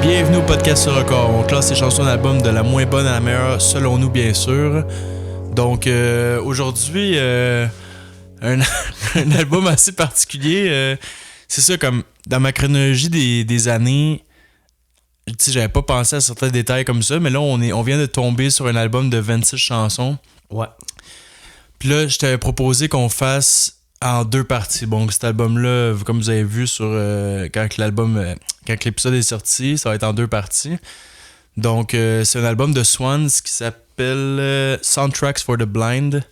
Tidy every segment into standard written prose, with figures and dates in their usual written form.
Bienvenue au podcast sur record. On classe les chansons d'album de la moins bonne à la meilleure, selon nous, bien sûr. Donc, aujourd'hui, un album assez particulier. C'est ça, comme dans ma chronologie des années, tu sais, j'avais pas pensé à certains détails comme ça, mais là, on vient de tomber sur un album de 26 chansons. Ouais. Puis là, je t'avais proposé qu'on fasse en deux parties. Bon, cet album-là, comme vous avez vu sur quand l'épisode est sorti, ça va être en deux parties. Donc, c'est un album de Swans qui s'appelle Soundtracks for the Blind.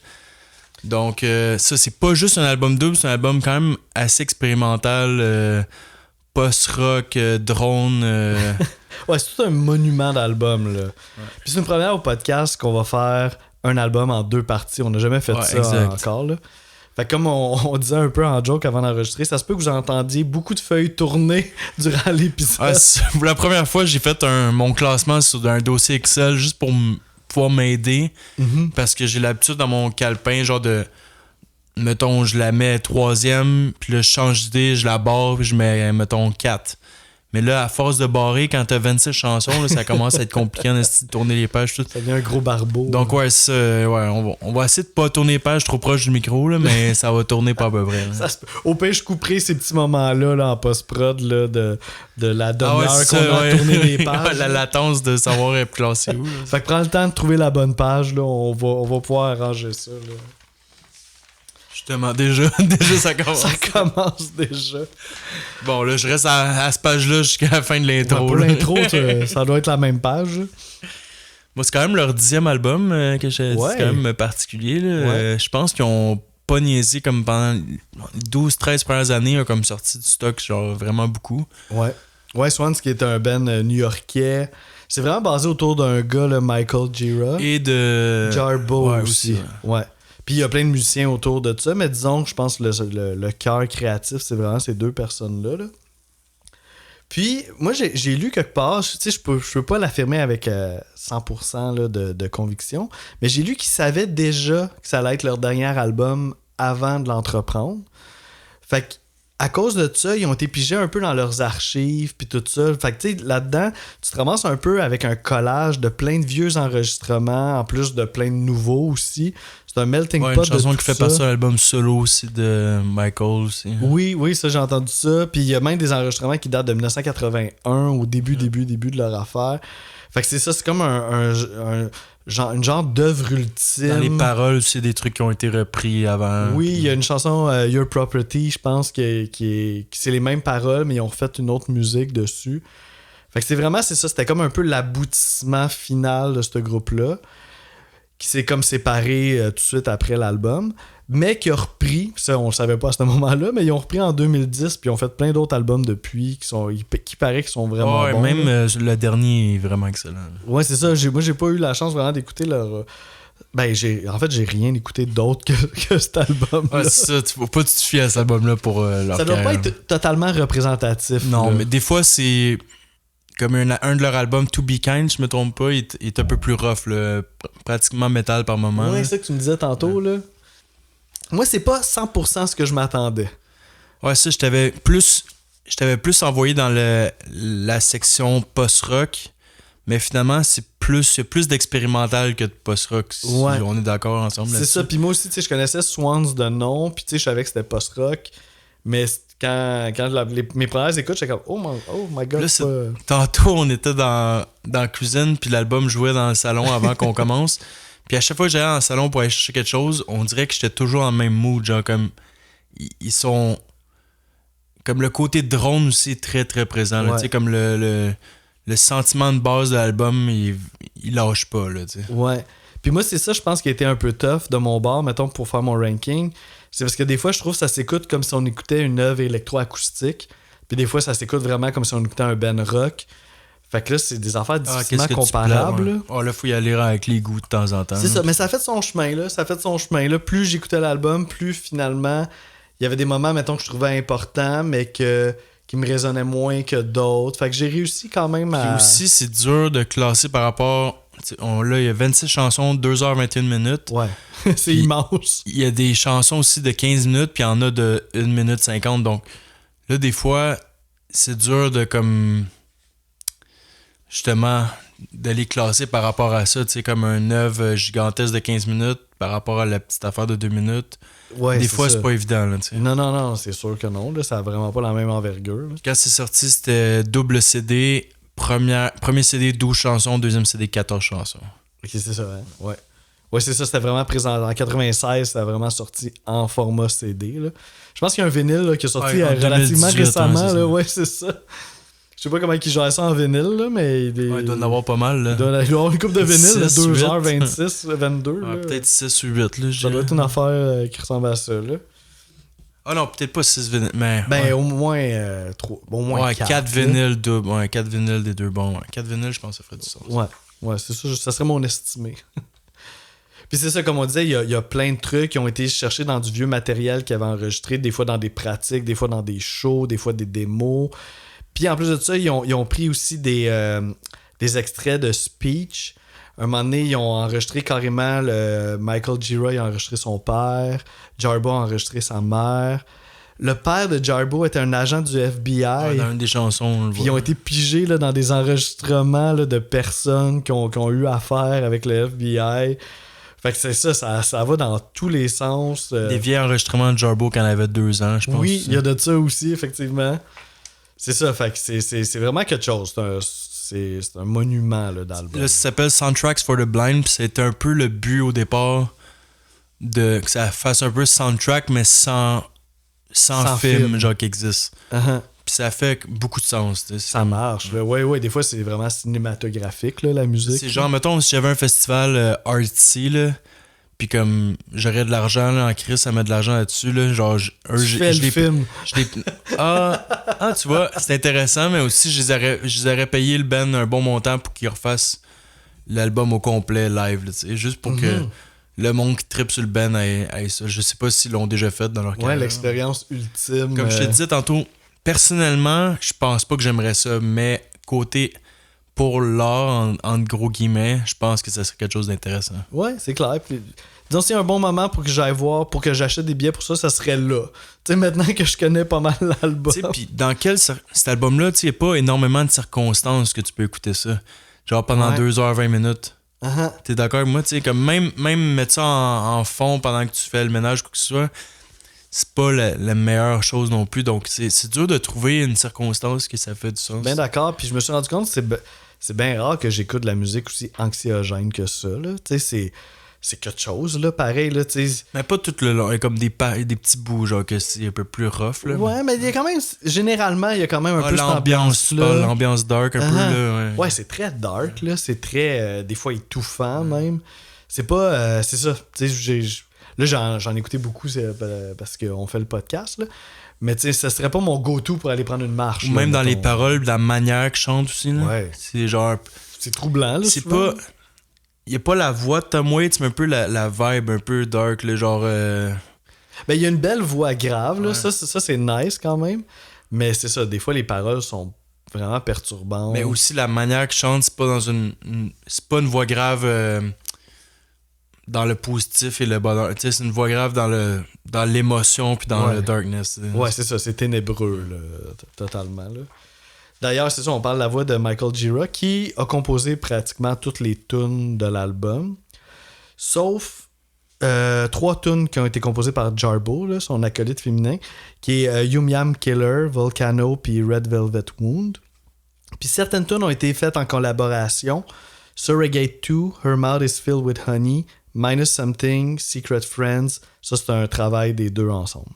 Donc, ça, c'est pas juste un album double, c'est un album quand même assez expérimental, post-rock, drone. Ouais, c'est tout un monument d'album, là. Ouais. Puis c'est une première au podcast qu'on va faire un album en deux parties. On n'a jamais fait ça encore, là. Fait que comme on disait un peu en joke avant d'enregistrer, ça se peut que vous entendiez beaucoup de feuilles tourner durant l'épisode. Pour la première fois, j'ai fait mon classement sur un dossier Excel juste pour pouvoir m'aider. Mm-hmm. Parce que j'ai l'habitude dans mon calepin, genre de... Mettons, je la mets 3e, puis là, je change d'idée, je la barre, puis je mets, mettons, 4. Mais là, à force de barrer, quand t'as 26 chansons, là, ça commence à être compliqué de tourner les pages. Tout. Ça devient un gros barbeau. Donc, ouais, on va essayer de pas tourner les pages trop proche du micro, là, mais ça va tourner pas à peu près. Au pire, je couperai ces petits moments-là là, en post-prod là, de la demi-heure qu'on a tourné les pages. La latence de savoir être classé où. Là. Fait que prends le temps de trouver la bonne page. Là, on va pouvoir arranger ça. Là. Justement, déjà ça commence. Ça commence déjà. Bon, là, je reste à cette page-là jusqu'à la fin de l'intro. Ouais, pour l'intro, ça doit être la même page. Moi, c'est quand même leur 10e album que j'ai dit. C'est quand même particulier. Là. Ouais. Je pense qu'ils ont pas niaisé comme pendant 12-13 premières années, ont comme sorti du stock, genre vraiment beaucoup. Ouais. Ouais, Swans, qui est un band new-yorkais. C'est vraiment basé autour d'un gars, le Michael Gira. Et de... Jarbo aussi. Ouais. Puis il y a plein de musiciens autour de ça, mais disons que je pense que le cœur créatif, c'est vraiment ces deux personnes-là. Là. Puis, moi, j'ai lu quelque part, tu sais, je peux pas l'affirmer avec 100% là, de conviction, mais j'ai lu qu'ils savaient déjà que ça allait être leur dernier album avant de l'entreprendre. Fait que, à cause de ça, ils ont été pigés un peu dans leurs archives puis tout ça. Fait que tu sais, là-dedans, tu te ramasses un peu avec un collage de plein de vieux enregistrements, en plus de plein de nouveaux aussi. C'est un melting pot de tout ça. Une chanson qui fait partie de l'album solo aussi de Michael aussi. Oui, ça j'ai entendu ça. Puis il y a même des enregistrements qui datent de 1981, au début de leur affaire. Fait que c'est ça, c'est comme une genre d'œuvre ultime. Dans les paroles, c'est des trucs qui ont été repris avant. Oui, il y a une chanson Your Property, je pense, qui c'est les mêmes paroles, mais ils ont refait une autre musique dessus. Fait que c'est ça, c'était comme un peu l'aboutissement final de ce groupe-là, qui s'est comme séparé tout de suite après l'album, mais qui a repris, ça on le savait pas à ce moment-là, mais ils ont repris en 2010, puis ils ont fait plein d'autres albums depuis qui paraît qu'ils sont vraiment bons. Même le dernier est vraiment excellent. Ouais, c'est ça, moi j'ai pas eu la chance vraiment d'écouter leur... j'ai rien écouté d'autre que cet album. Ouais, c'est ça, faut pas te fier à cet album-là pour leur ça doit pas être totalement représentatif. Non, là. Mais des fois, c'est... Comme un de leurs albums, To Be Kind, je me trompe pas, il est un peu plus rough, là, pratiquement métal par moment. Ouais, c'est ça que tu me disais tantôt. Là. Moi, c'est pas 100% ce que je m'attendais. Ouais, ça, je t'avais plus envoyé dans la section post-rock, mais finalement, c'est plus d'expérimental que de post-rock, si on est d'accord ensemble là-dessus. C'est ça, puis moi aussi, tu sais, je connaissais Swans de nom, puis tu sais, je savais que c'était post-rock, mais quand mes premières écoutes, j'étais comme oh my god. Là, tantôt, on était dans la cuisine, puis l'album jouait dans le salon avant qu'on commence. Puis à chaque fois que j'allais dans le salon pour aller chercher quelque chose, on dirait que j'étais toujours en même mood. Genre comme. Ils sont. Comme le côté drone aussi est très très présent. Tu sais, comme le sentiment de base de l'album, il lâche pas. Là, tu sais. Ouais. Puis moi, c'est ça, je pense, qui a été un peu tough de mon bord, mettons, pour faire mon ranking. C'est parce que des fois, je trouve que ça s'écoute comme si on écoutait une œuvre électroacoustique. Puis des fois, ça s'écoute vraiment comme si on écoutait un band rock. Fait que là, c'est des affaires difficilement comparables. Là, faut y aller avec les goûts de temps en temps. C'est ça, mais ça a fait son chemin, là. Plus j'écoutais l'album, plus finalement, il y avait des moments, mettons, que je trouvais importants, mais qui me résonnaient moins que d'autres. Fait que j'ai réussi quand même à... Puis aussi, c'est dur de classer par rapport... Là, il y a 26 chansons, 2h21 minutes. Ouais, c'est immense. Il y a des chansons aussi de 15 minutes, puis il y en a de 1 minute 50. Donc là, des fois, c'est dur de comme... justement, de les classer par rapport à ça, tu sais, comme un œuvre gigantesque de 15 minutes par rapport à la petite affaire de 2 minutes. Ouais, Des fois, ça. c'est pas évident, là, tu sais. Non, c'est sûr que non. Là, ça a vraiment pas la même envergure. Là. Quand c'est sorti, c'était double CD. Premier CD, 12 chansons. Deuxième CD, 14 chansons. Ok, c'est ça, hein? Ouais. Ouais, c'est ça. C'était vraiment présent. En 96, c'était vraiment sorti en format CD. Là. Je pense qu'il y a un vinyle là, qui est sorti Ouais, en relativement 2018, récemment. c'est là. ça. Ouais, c'est ça. Je sais pas comment ils gèrent ça en vinyle, là, mais... Ouais, il doit en avoir pas mal, là. Il doit y avoir une coupe de vinyle, 6, 8. 2h26, 22. Ouais, là. peut-être 6 ou 8, là. Ça doit être une affaire qui ressemble à ça, là. Ah non, peut-être pas 6 vinyles, mais... Ben, ouais. au moins 3. Au moins Ouais, 4. 4 vinyles doubles. Ouais, 4 vinyles des deux bons. Ouais. 4 vinyles, je pense que ça ferait du sens. Ouais, c'est ça. Ça serait mon estimé. Puis c'est ça, comme on disait, il y a plein de trucs qui ont été cherchés dans du vieux matériel qu'ils avaient enregistré, des fois dans des pratiques, des fois dans des shows, des fois des démos. Puis en plus de ça, ils ont pris aussi des extraits de speech. Un moment donné, ils ont enregistré carrément Michael Gira, il a enregistré son père. Jarbo a enregistré sa mère. Le père de Jarbo était un agent du FBI. Ouais, dans une des chansons, on le Puis voit. ils ont été pigés là, dans des enregistrements là, de personnes qui ont eu affaire avec le FBI. Fait que c'est ça va dans tous les sens. Des vieilles enregistrements de Jarbo quand elle avait 2 ans, je pense. Oui, il y a de ça aussi, effectivement. C'est ça, fait que c'est vraiment quelque chose. C'est un monument là, d'album. Là, ça s'appelle Soundtracks for the Blind, puis c'était un peu le but au départ que ça fasse un peu soundtrack, mais sans film, genre, qui existe. Uh-huh. Puis ça fait beaucoup de sens. Tu sais. Ça marche. Là. Ouais, des fois, c'est vraiment cinématographique, là, la musique. C'est genre, mettons, si j'avais un festival artsy, là, puis comme j'aurais de l'argent là, en crise à mettre de l'argent là-dessus, là, genre, Tu fais le film. Tu vois, c'est intéressant, mais aussi, je les aurais payé le band un bon montant pour qu'ils refassent l'album au complet live, là, tu sais, juste pour que le monde qui trippe sur le band ait ça. Je sais pas s'ils l'ont déjà fait dans leur carrière. Ouais, l'expérience ultime. Comme je te disais tantôt, personnellement, je pense pas que j'aimerais ça, mais côté pour l'art, entre gros guillemets, je pense que ça serait quelque chose d'intéressant. Ouais, c'est clair. Puis, disons, s'il y a un bon moment pour que j'aille voir, pour que j'achète des billets pour ça, ça serait là. Tu sais, maintenant que je connais pas mal l'album. Tu sais, puis dans cet album-là, tu sais, il n'y a pas énormément de circonstances que tu peux écouter ça. Genre pendant 2h20 minutes. Uh-huh. T'es d'accord avec moi? Tu sais, comme même mettre ça en fond pendant que tu fais le ménage ou quoi que ce soit, c'est pas la meilleure chose non plus. Donc, c'est dur de trouver une circonstance que ça fait du sens. Ben d'accord, puis je me suis rendu compte que c'est bien rare que j'écoute de la musique aussi anxiogène que ça, là. Tu sais, c'est quelque chose, là, pareil, là, tu sais. Mais pas tout le long. Il y a comme des petits bouts, genre, que c'est un peu plus rough, là. Ouais, mais il y a quand même, généralement, il y a quand même un peu cette l'ambiance, ambiance-là. l'ambiance dark, un peu, là, ouais. Ouais, c'est très dark, là. C'est très, des fois, étouffant, même. C'est pas, c'est ça. Tu sais, là, j'en ai écouté beaucoup parce qu'on fait le podcast, là. Mais tu sais, ça serait pas mon go-to pour aller prendre une marche. Ou là, même dans les mettons. paroles, la manière qu'ils chantent aussi, là. Ouais. C'est genre... C'est troublant, là. C'est souvent. pas... Il y a pas la voix de Tom Waits, mais un peu la vibe un peu dark, là, genre... Ben, il y a une belle voix grave, là. Ouais. Ça, c'est nice quand même. Mais c'est ça, des fois, les paroles sont vraiment perturbantes. Mais aussi la manière qu'ils chantent, c'est pas dans c'est pas une voix grave dans le positif et le bonheur. Tu sais, c'est une voix grave dans l'émotion puis dans le darkness. Ouais, c'est ça, c'est ténébreux, là, totalement, là. D'ailleurs, c'est ça, on parle de la voix de Michael Gira, qui a composé pratiquement toutes les tunes de l'album, sauf 3 tunes qui ont été composées par Jarbo, là, son acolyte féminin, qui est Yum Yum Killer, Volcano, puis Red Velvet Wound. Puis certaines tunes ont été faites en collaboration. Surrogate 2, Her Mouth is Filled with Honey, Minus Something, Secret Friends. Ça, c'est un travail des deux ensemble.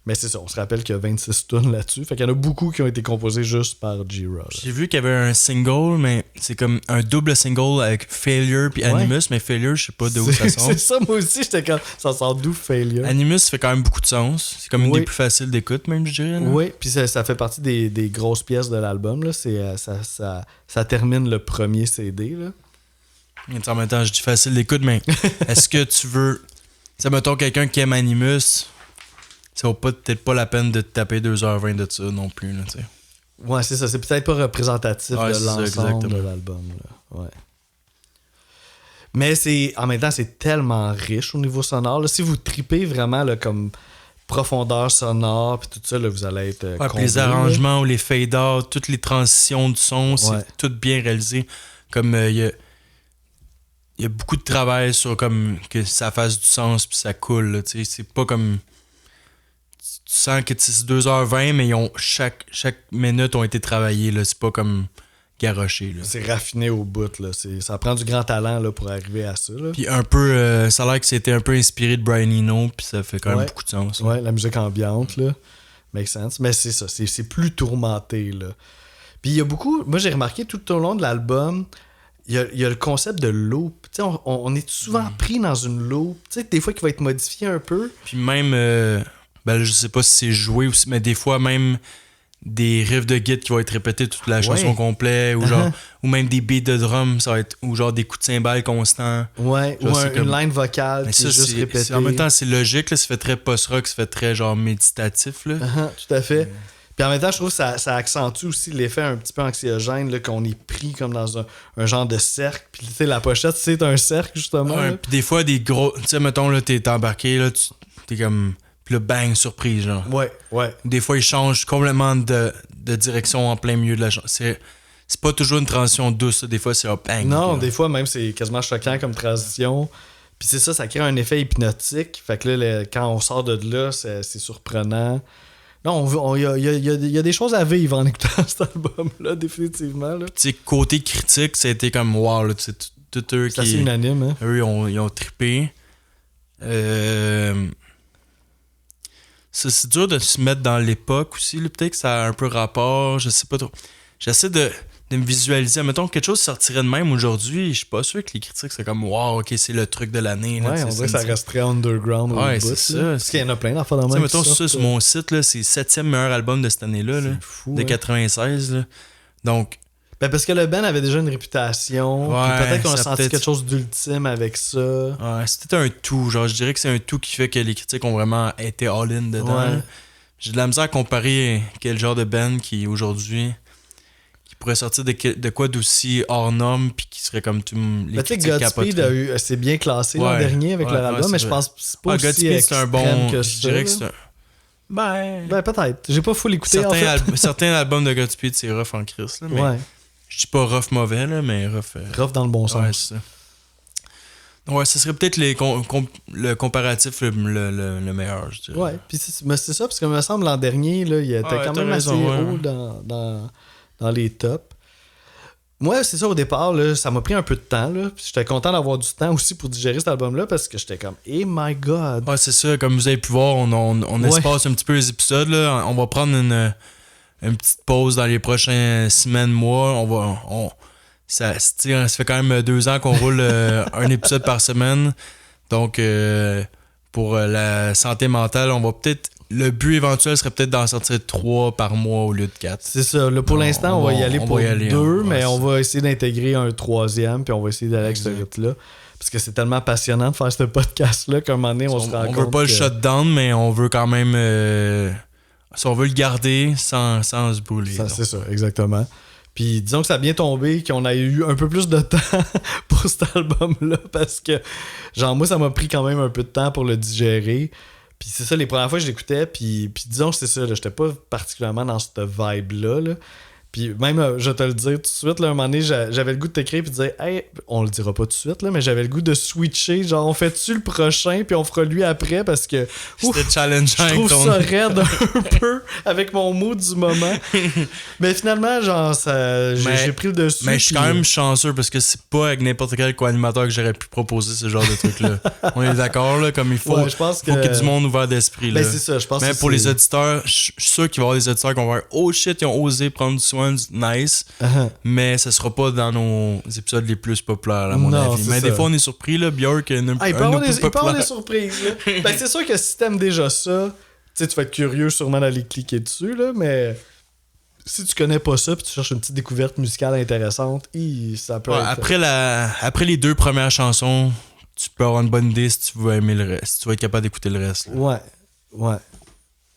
Mais c'est ça, on se rappelle qu'il y a 26 tunes là-dessus. Fait qu'il y en a beaucoup qui ont été composés juste par Gira. J'ai vu qu'il y avait un single, mais c'est comme un double single avec Failure puis Animus, mais Failure, je sais pas d'où ça sort. C'est ça, moi aussi, j'étais comme... Ça sort d'où, Failure? Animus fait quand même beaucoup de sens. C'est comme une des plus faciles d'écoute, même, je dirais. Là. Oui, puis ça fait partie des grosses pièces de l'album. Là. Ça termine le premier CD. Là. En même temps, je dis facile d'écoute, mais est-ce que tu veux... Ça mettons quelqu'un qui aime Animus... Ça vaut peut-être pas la peine de te taper 2h20 de ça non plus. Là, t'sais. Ouais, c'est ça. C'est peut-être pas représentatif de l'ensemble de l'album. Là. Ouais. Mais en même temps, c'est tellement riche au niveau sonore. Là. Si vous tripez vraiment là, comme profondeur sonore, puis tout ça, là, vous allez être Ouais, puis comblés, les arrangements ou les fade-out, toutes les transitions du son, c'est tout bien réalisé. Comme il y a beaucoup de travail sur comme que ça fasse du sens puis ça coule. Là, c'est pas comme... Tu sens que c'est 2h20, mais chaque minute ont été travaillées. Là. C'est pas comme garoché. Là. C'est raffiné au bout. Là. Ça prend du grand talent là, pour arriver à ça. Là. Puis un peu... ça a l'air que c'était un peu inspiré de Brian Eno, puis ça fait quand même beaucoup de sens. Ouais, la musique ambiante, là. Make sense. Mais c'est ça, c'est plus tourmenté, là. Puis il y a beaucoup... Moi, j'ai remarqué tout au long de l'album, il y a le concept de loop. Tu sais, on est souvent pris dans une loop. Tu sais, des fois, qui va être modifié un peu. Puis même... ben, je sais pas si c'est joué aussi, mais des fois, même... des riffs de guitare qui vont être répétés toute la chanson complète ou genre ou même des beats de drum ça va être ou genre des coups de cymbales constants ouais genre, ou une line vocale qui est juste répétée. En même temps c'est logique là, ça fait très post-rock, ça fait très genre méditatif là. Tout à fait. Puis en même temps je trouve que ça accentue aussi l'effet un petit peu anxiogène là, qu'on est pris comme dans un genre de cercle, puis tu sais la pochette c'est un cercle justement. Ouais, puis des fois des gros tu sais mettons là t'es embarqué là t'es comme puis là, bang, surprise, genre. Ouais. Des fois, ils changent complètement de direction en plein milieu de la chanson. C'est pas toujours une transition douce, des fois, c'est un bang. Non, des fois, même, c'est quasiment choquant comme transition. Puis c'est ça crée un effet hypnotique. Fait que là, quand on sort de là, c'est surprenant. Non, il y a des choses à vivre en écoutant cet album-là, définitivement. Là. Tu sais, côté critique, ça a été comme wow, là, tu sais, tout eux qui... C'est assez unanime, hein. Eux, ils ont trippé. C'est dur de se mettre dans l'époque aussi. Là. Peut-être que ça a un peu rapport. Je sais pas trop. J'essaie de me visualiser. Mettons que quelque chose sortirait de même aujourd'hui. Je suis pas sûr que les critiques seraient comme wow, ok, c'est le truc de l'année. Ouais, on dirait que ça resterait underground. Ouais, c'est ça. Parce qu'il y en a plein d'affaires dans le même. Mettons ça sur mon site, là, c'est le 7e meilleur album de cette année-là. Là, fou, de 96. Là. Donc. Ben parce que le band avait déjà une réputation. Ouais, peut-être qu'on a senti quelque chose d'ultime avec ça. Ouais, c'était un tout. Genre, je dirais que c'est un tout qui fait que les critiques ont vraiment été all-in dedans. Ouais. J'ai de la misère à comparer quel genre de band qui aujourd'hui qui pourrait sortir de quoi d'aussi hors norme puis qui serait comme tout les critiques Godspeed c'est bien classé l'an dernier avec leur album, mais je pense que c'est pas aussi Godspeed, c'est un bon que je dirais que c'est un... Ben peut-être. J'ai pas full écouté certains albums de Godspeed, c'est rough en crise. Là, mais je dis pas rough mauvais, là, mais rough... rough dans le bon sens. Ouais, c'est ça. Ouais, ce serait peut-être le comparatif le meilleur, je dirais. Ouais, puis c'est ça, parce que me semble l'an dernier, là, il était quand même assez haut dans les tops. Moi, c'est ça, au départ, là, ça m'a pris un peu de temps. Là, puis j'étais content d'avoir du temps aussi pour digérer cet album-là, parce que j'étais comme « Hey my God! » Ouais, c'est ça, comme vous avez pu voir, on espace un petit peu les épisodes. Là. On va prendre une petite pause dans les prochaines semaines, mois. Ça fait quand même 2 ans qu'on roule un épisode par semaine. Donc, pour la santé mentale, on va peut-être... Le but éventuel serait peut-être d'en sortir 3 par mois au lieu de 4. C'est ça. Là, pour l'instant, on va y aller pour 2, mais on va essayer d'intégrer un 3e, puis on va essayer d'aller avec ce rythme-là. Parce que c'est tellement passionnant de faire ce podcast-là qu'à un moment donné, on se rend compte. On veut pas le shutdown, mais on veut quand même... si on veut le garder sans se brûler. C'est ça, exactement. Puis disons que ça a bien tombé, qu'on a eu un peu plus de temps pour cet album-là, parce que, genre, moi, ça m'a pris quand même un peu de temps pour le digérer. Puis c'est ça, les premières fois que je l'écoutais, puis disons que c'est ça, là, j'étais pas particulièrement dans cette vibe-là, là. Puis même, je vais te le dire tout de suite, là, un moment donné, j'avais le goût de t'écrire puis de dire « Hey, on le dira pas tout de suite, là, mais j'avais le goût de switcher, genre on fait-tu le prochain, puis on fera lui après, parce que c'était challengeant. Je trouve ça raide un peu avec mon mood du moment. » Mais finalement, genre, j'ai pris le dessus. Mais je suis quand même chanceux, parce que c'est pas avec n'importe quel co-animateur que j'aurais pu proposer ce genre de truc-là. On est d'accord, là, comme il faut. Ouais, je pense faut qu'il y ait du monde ouvert d'esprit. Là. Ben c'est ça, je pense. Mais pour les auditeurs, je suis sûr qu'il va y avoir des auditeurs qui vont voir « Oh shit, ils ont osé prendre soin nice, mais ça sera pas dans nos épisodes les plus populaires à mon avis. Mais des fois on est surpris là, Björk il peut avoir des surprises là. Ben, c'est sûr que si t'aimes déjà ça, tu vas être curieux sûrement d'aller cliquer dessus là, mais si tu connais pas ça puis tu cherches une petite découverte musicale intéressante, ça peut être... Après les 2 premières chansons, tu peux avoir une bonne idée si tu veux aimer le reste, si tu vas être capable d'écouter le reste là.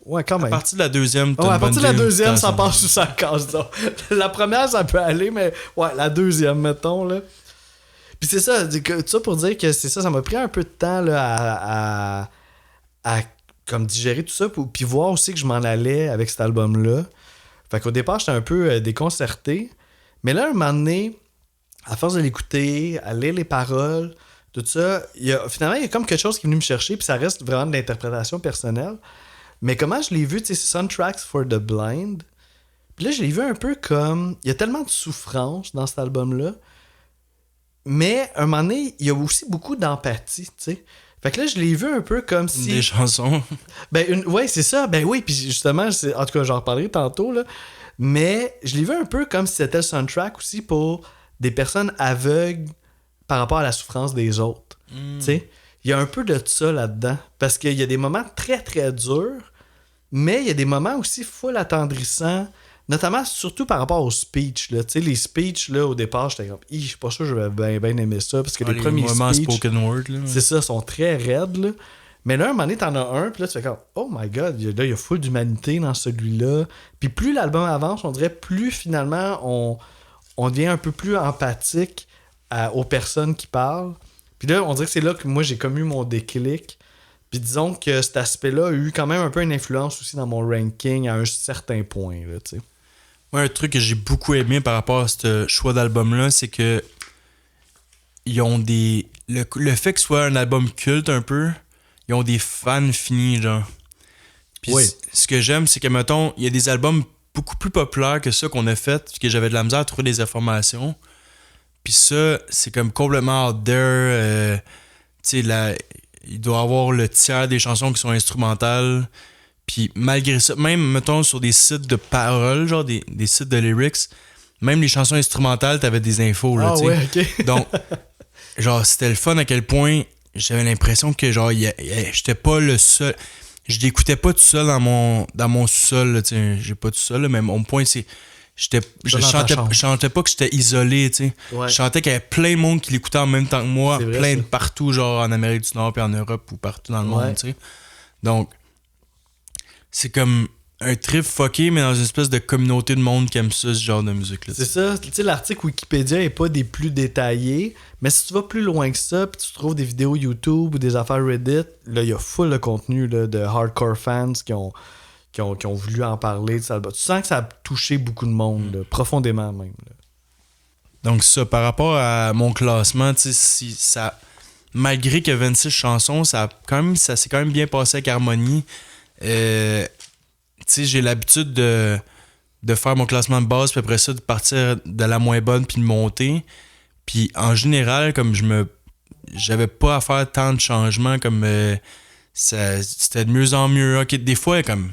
Ouais, quand même. À partir de la deuxième, à partir de la deuxième, ça passe sous sa case. La première, ça peut aller, mais ouais, la deuxième, mettons, là. Puis c'est ça, tout ça pour dire que c'est ça m'a pris un peu de temps là, à comme digérer tout ça, puis voir aussi que je m'en allais avec cet album-là. Fait qu'au départ, j'étais un peu déconcerté. Mais là, un moment donné, à force de l'écouter, à lire les paroles, tout ça, finalement, il y a comme quelque chose qui est venu me chercher, puis ça reste vraiment de l'interprétation personnelle. Mais comment je l'ai vu, tu sais, c'est Soundtracks for the Blind. Puis là, je l'ai vu un peu comme... Il y a tellement de souffrance dans cet album-là. Mais, à un moment donné, il y a aussi beaucoup d'empathie, tu sais. Fait que là, je l'ai vu un peu comme si... Des chansons. Ouais, c'est ça. Ben oui, puis justement, en tout cas, j'en reparlerai tantôt, là. Mais je l'ai vu un peu comme si c'était le soundtrack aussi pour des personnes aveugles par rapport à la souffrance des autres. Tu sais, il y a un peu de ça là-dedans. Parce qu'il y a des moments très, très durs, mais il y a des moments aussi full attendrissants, notamment, surtout par rapport aux speeches. Tu sais, les speeches, là, au départ, j'étais comme, je suis pas sûr que je vais bien aimer ça, parce que les premiers moments speeches, spoken word, là. c'est ça, sont très raides, là. Mais là, un moment donné, t'en as un, puis là, tu fais comme, oh my god, il y a full d'humanité dans celui-là. Puis plus l'album avance, on dirait, plus finalement, on devient un peu plus empathique aux personnes qui parlent. Puis là, on dirait que c'est là que moi, j'ai comme eu mon déclic. Puis disons que cet aspect-là a eu quand même un peu une influence aussi dans mon ranking à un certain point, là, tu sais. Ouais, un truc que j'ai beaucoup aimé par rapport à ce choix d'album-là, c'est que ils ont des... Le fait que ce soit un album culte un peu, ils ont des fans finis, genre. Puis oui. Ce que j'aime, c'est que, mettons, il y a des albums beaucoup plus populaires que ça qu'on a fait, puis que j'avais de la misère à trouver des informations. Puis ça, c'est comme complètement out there. Tu sais, il doit y avoir le tiers des chansons qui sont instrumentales. Puis malgré ça, même, mettons, sur des sites de paroles, genre des sites de lyrics, même les chansons instrumentales, t'avais des infos, là, tu sais. Ouais, ok. Donc, genre, c'était le fun à quel point j'avais l'impression que, genre, j'étais pas le seul. Je l'écoutais pas tout seul dans mon sous-sol, là, tu sais. J'ai pas tout seul, là, mais mon point, c'est... Je chantais pas que j'étais isolé, tu sais. Ouais. Je chantais qu'il y avait plein de monde qui l'écoutait en même temps que moi, C'est vrai, plein de ça. partout, genre en Amérique du Nord puis en Europe ou partout dans le monde, tu sais. Donc, c'est comme un trip fucké, mais dans une espèce de communauté de monde qui aime ça, ce genre de musique-là. C'est ça. Tu sais, l'article Wikipédia est pas des plus détaillés, mais si tu vas plus loin que ça, puis tu trouves des vidéos YouTube ou des affaires Reddit, là, il y a full de contenu là, de hardcore fans qui ont voulu en parler de ça. Tu sens que ça a touché beaucoup de monde, là, profondément même. Là. Donc ça, par rapport à mon classement, tu sais, si ça, malgré que 26 chansons, ça s'est quand même bien passé avec Harmonie. Tu sais, j'ai l'habitude de faire mon classement de base, puis après ça, de partir de la moins bonne, puis de monter. Puis en général, comme j'avais pas à faire tant de changements, comme c'était de mieux en mieux. Ok, des fois, comme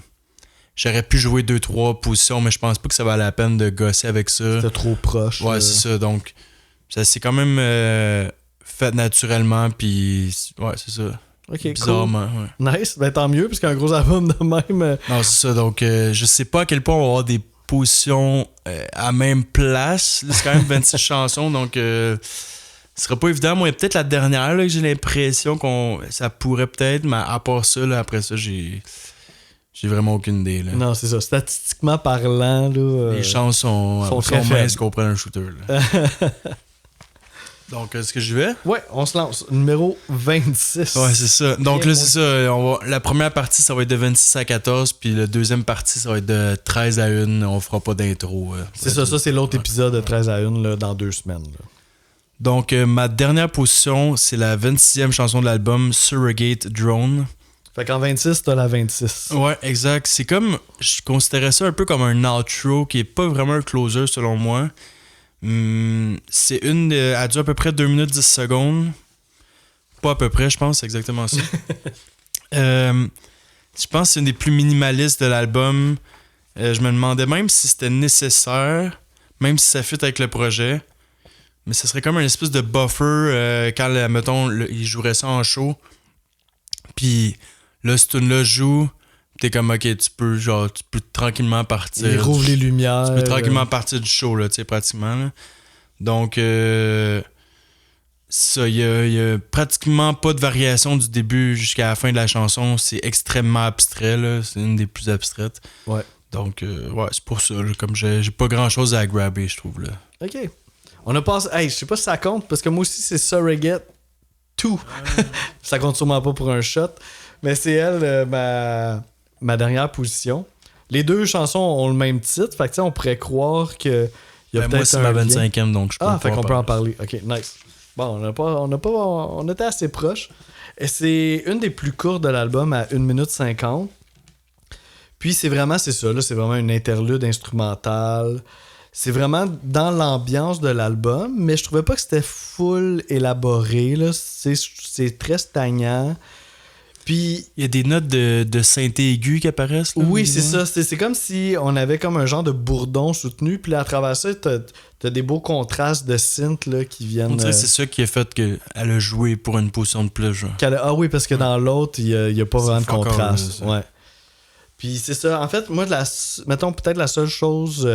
j'aurais pu jouer 2-3 positions, mais je pense pas que ça valait la peine de gosser avec ça. C'était trop proche. Ouais, c'est ça. Donc, ça s'est quand même fait naturellement, puis ouais, c'est ça. Ok, bizarrement, cool. Ouais. Nice, ben tant mieux, parce qu'un gros album de même. Non, c'est ça. Donc, je sais pas à quel point on va avoir des positions à même place. Là, c'est quand même 26 chansons, donc ce sera pas évident. Moi, il y a peut-être la dernière là, que j'ai l'impression ça pourrait peut-être, mais à part ça, là, après ça, j'ai vraiment aucune idée. Là. Non, c'est ça. Statistiquement parlant, là, les chances sont minces qu'on prenne un shooter. Là. Donc, est-ce que je vais? Ouais, on se lance. Numéro 26. Ouais, c'est ça. Donc là, c'est ça. La première partie, ça va être de 26 à 14, puis la deuxième partie, ça va être de 13 à 1. On fera pas d'intro. C'est ça, c'est l'autre épisode de 13 à 1 là, dans 2 semaines. Là. Donc, ma dernière position, c'est la 26e chanson de l'album, Surrogate Drone. Fait qu'en 26, t'as la 26. Ouais, exact. C'est comme... Je considérais ça un peu comme un outro qui est pas vraiment un closer, selon moi. C'est elle dure à peu près 2 minutes 10 secondes. Pas à peu près, je pense, c'est exactement ça. Je pense que c'est une des plus minimalistes de l'album. Je me demandais même si c'était nécessaire, même si ça fit avec le projet. Mais ce serait comme un espèce de buffer quand, mettons, il jouerait ça en show. Puis là, ce tune-là joue, t'es comme, ok, tu peux tranquillement partir. Il rouvre les lumières. Tu peux tranquillement partir du show, là, tu sais, pratiquement. Là. Donc, ça, il y a pratiquement pas de variation du début jusqu'à la fin de la chanson. C'est extrêmement abstrait, là. C'est une des plus abstraites. Ouais. Donc, ouais, c'est pour ça, là, comme j'ai pas grand-chose à grabber, je trouve, là. OK. On a passé... Hey, je sais pas si ça compte, parce que moi aussi, c'est Surrogate 2. Ça compte sûrement pas pour un shot. Mais c'est elle, ma dernière position. Les deux chansons ont le même titre. Fait que on pourrait croire que il y a peut-être moi, c'est ma 25e, donc je peux fait qu'on peut en parler. Ok, nice. Bon, on était assez proches. Et c'est une des plus courtes de l'album à 1 minute 50. Puis c'est ça, là, c'est vraiment une interlude instrumentale. C'est vraiment dans l'ambiance de l'album, mais je trouvais pas que c'était full élaboré, là. C'est très stagnant. Puis il y a des notes de synthé aigu qui apparaissent. Là, oui, c'est ça. C'est comme si on avait comme un genre de bourdon soutenu, puis là, à travers ça, t'as des beaux contrastes de synth là, qui viennent... On dirait que c'est ça qui a fait qu'elle a joué pour une position de plus. Genre. Ah oui, parce que dans l'autre, il y a pas vraiment de contraste. Encore, ouais. Puis c'est ça. En fait, moi, mettons peut-être la seule chose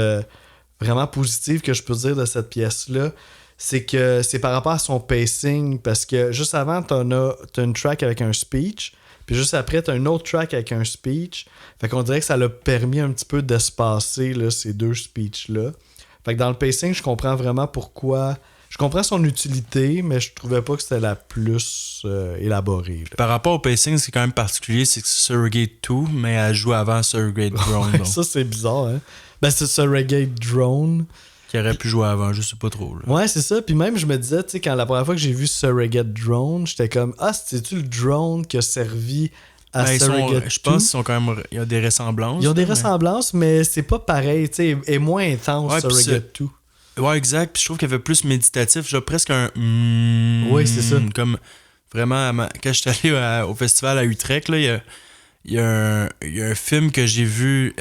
vraiment positive que je peux dire de cette pièce-là, c'est que c'est par rapport à son pacing, parce que juste avant, t'as une track avec un speech, puis juste après, t'as une autre track avec un speech. Fait qu'on dirait que ça l'a permis un petit peu d'espacer là, ces deux speeches-là. Fait que dans le pacing, je comprends vraiment pourquoi... Je comprends son utilité, mais je trouvais pas que c'était la plus élaborée. Là. Par rapport au pacing, ce qui est quand même particulier, c'est que c'est Surrogate 2, mais elle joue avant Surrogate Drone. Donc, ça, c'est bizarre, hein? Ben, c'est Surrogate Drone. Qui aurait pu jouer avant, je sais pas trop. Là. Ouais, c'est ça. Puis même, je me disais, tu sais, quand la première fois que j'ai vu Surrogate Drone, j'étais comme, c'est-tu le drone qui a servi à Surrogate 2? Je pense qu'ils sont quand même... Il y a des ressemblances. Ils ont des ressemblances, mais c'est pas pareil, tu sais, et moins intense, Surrogate 2. Ouais, exact. Puis je trouve qu'il y avait plus méditatif. J'ai presque un... oui, c'est ça. Comme vraiment, quand je suis allé au festival à Utrecht, là, il y a un film que j'ai vu...